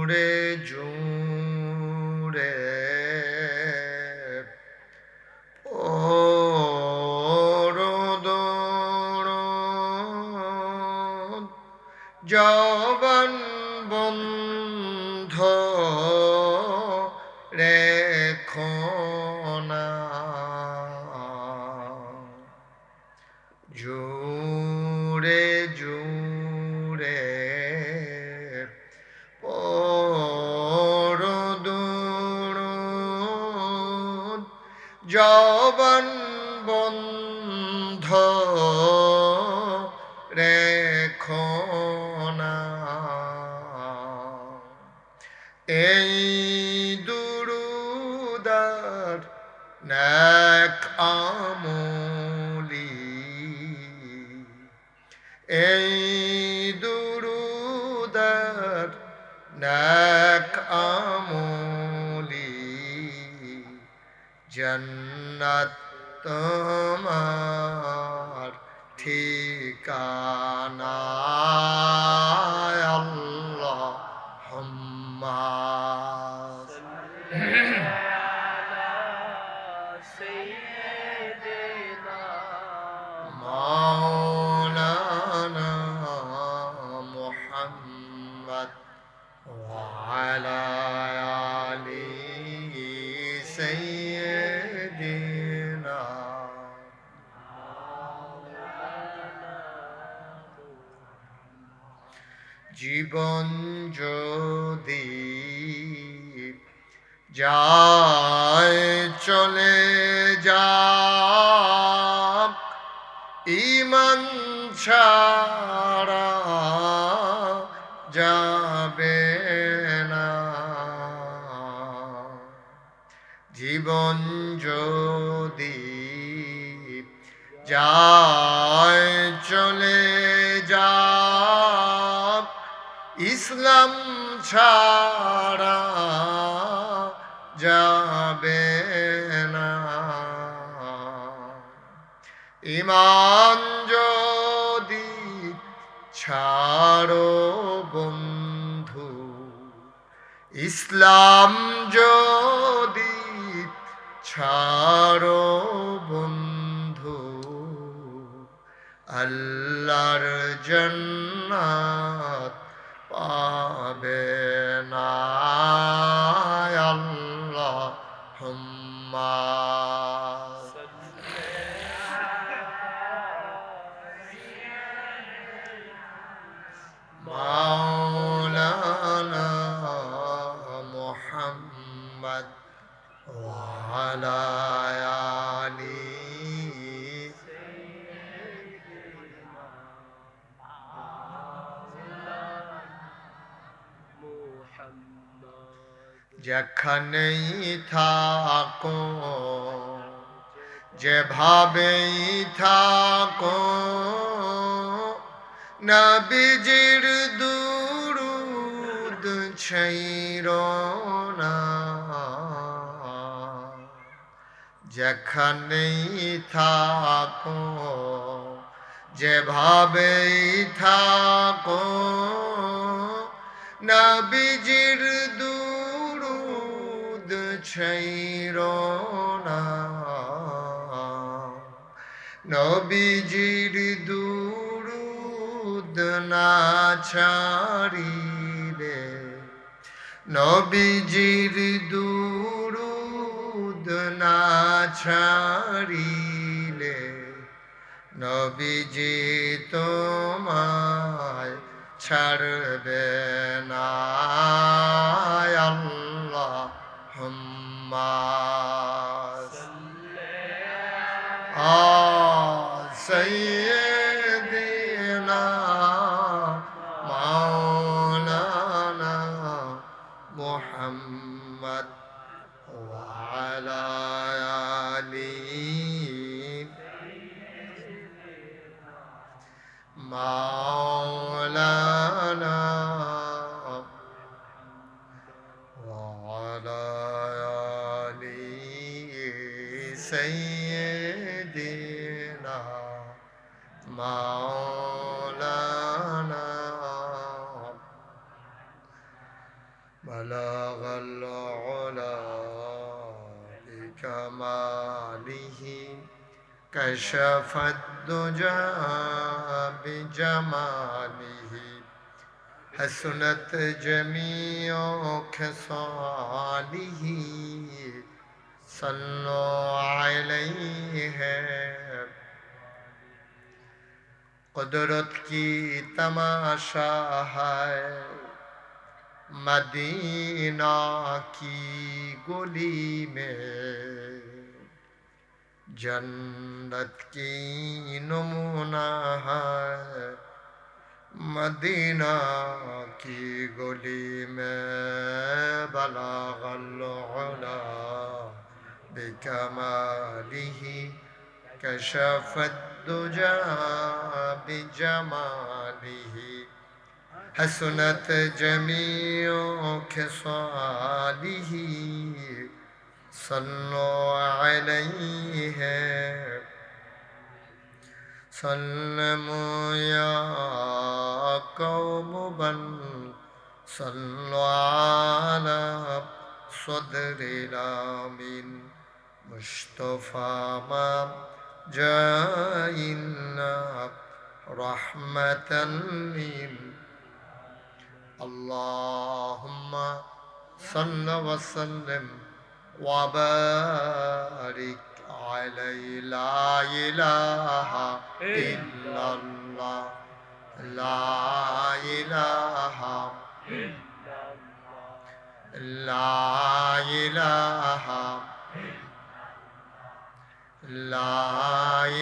জোরে জোরে জবান বন্ধ রেখো না জোরে জোরে যৌবন বন্ধ রেখো না, এই দুরুদার নেক আমলি, এই দুরুদার নেক আমলি, জন্নত তোমার ঠিকানা, আল্লাহুম্মা মাওলানা মুহাম্মদ ওয়া আলা আলি সাইয়্যিদিনা। জীবন যদি যায় চলে যাক, ঈমান ছাড়া যাবে না। জীবন যদি যায় চলে যাক, ইসলাম ছাড়া যাবে না। ঈমান যদি ছাড়ো বন্ধু, ইসলাম যদি ছাড়ো বন্ধু, আল্লাহর জান্নাত পাবে না, আল্লাহুম্মা মাওলানা মুহাম্মদ ওয়া আলা আলি যেখানেই থাকো, যেভাবেই থাকো, নবীজির দুরূদ ছাইরো না। যেখানেই থাকো, যেভাবেই থাকো, নবীজির দুরূদ ছাইরো না। নবীজির দুরূদ না ছাড়িলে, নবীজির দুরূদ না ছাড়িলে, নবীজি তোমায় ছাড়বে না, আল্লাহুম্মা সাইয়্যিদিনা মাওলানা মুহাম্মদ ওয়া আলা আলি মাওলানা ওয়া আলা আলি সাইয়্যিদিনা মাওলানা। বালাগাল উলা বিকামালিহি, কাশাফাদ দুজা বিজামালিহি, হাসুনাত জামিউ খিসালিহি, সাল্লু আলাইহি। कुदरत की तमाशा है मदीना की गली में, जन्नत की नमूना है मदीना की गली में बलागल उला बिकमालिही कशफत दुजा बिजमालिही हसनत जमीओ खिसालिही सल्लो अलैहि सल्लमु या कौम बल सल्लो अला सदरिल आमीन मुस्तफा मा जाइन्ना रहमतन लिल अल्लाहुम्मा सल्ल व सल्लिम व बारिक अलैहि ला इलाहा इल्लल्लाह ला इलाहा ला इलाहा ला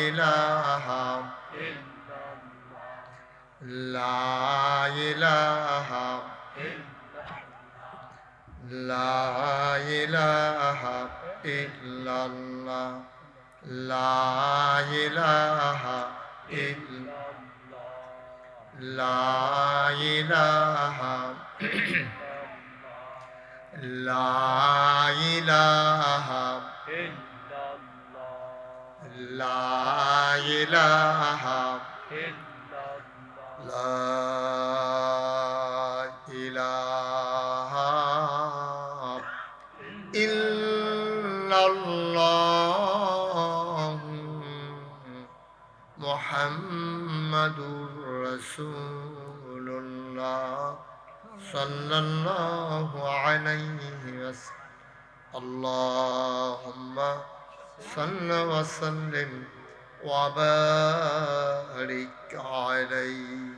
इलाहा ला इलाहा ला इलाहा इल्लल्लाह ला इलाहा ला इलाहा ला इलाहा ला इलाहा ला इलाहा इल्लल्लाह मुहम्मदुर रसूलुल्लाह सल्लल्लाहु अलैहि वसल्लम अल्लाहुम्मा सल्लि व सल्लिम व बारिक अलैहि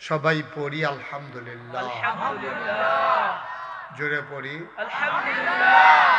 সবাই পড়ি আলহামদুলিল্লাহ আলহামদুলিল্লাহ জোরে পড়ি আলহামদুলিল্লাহ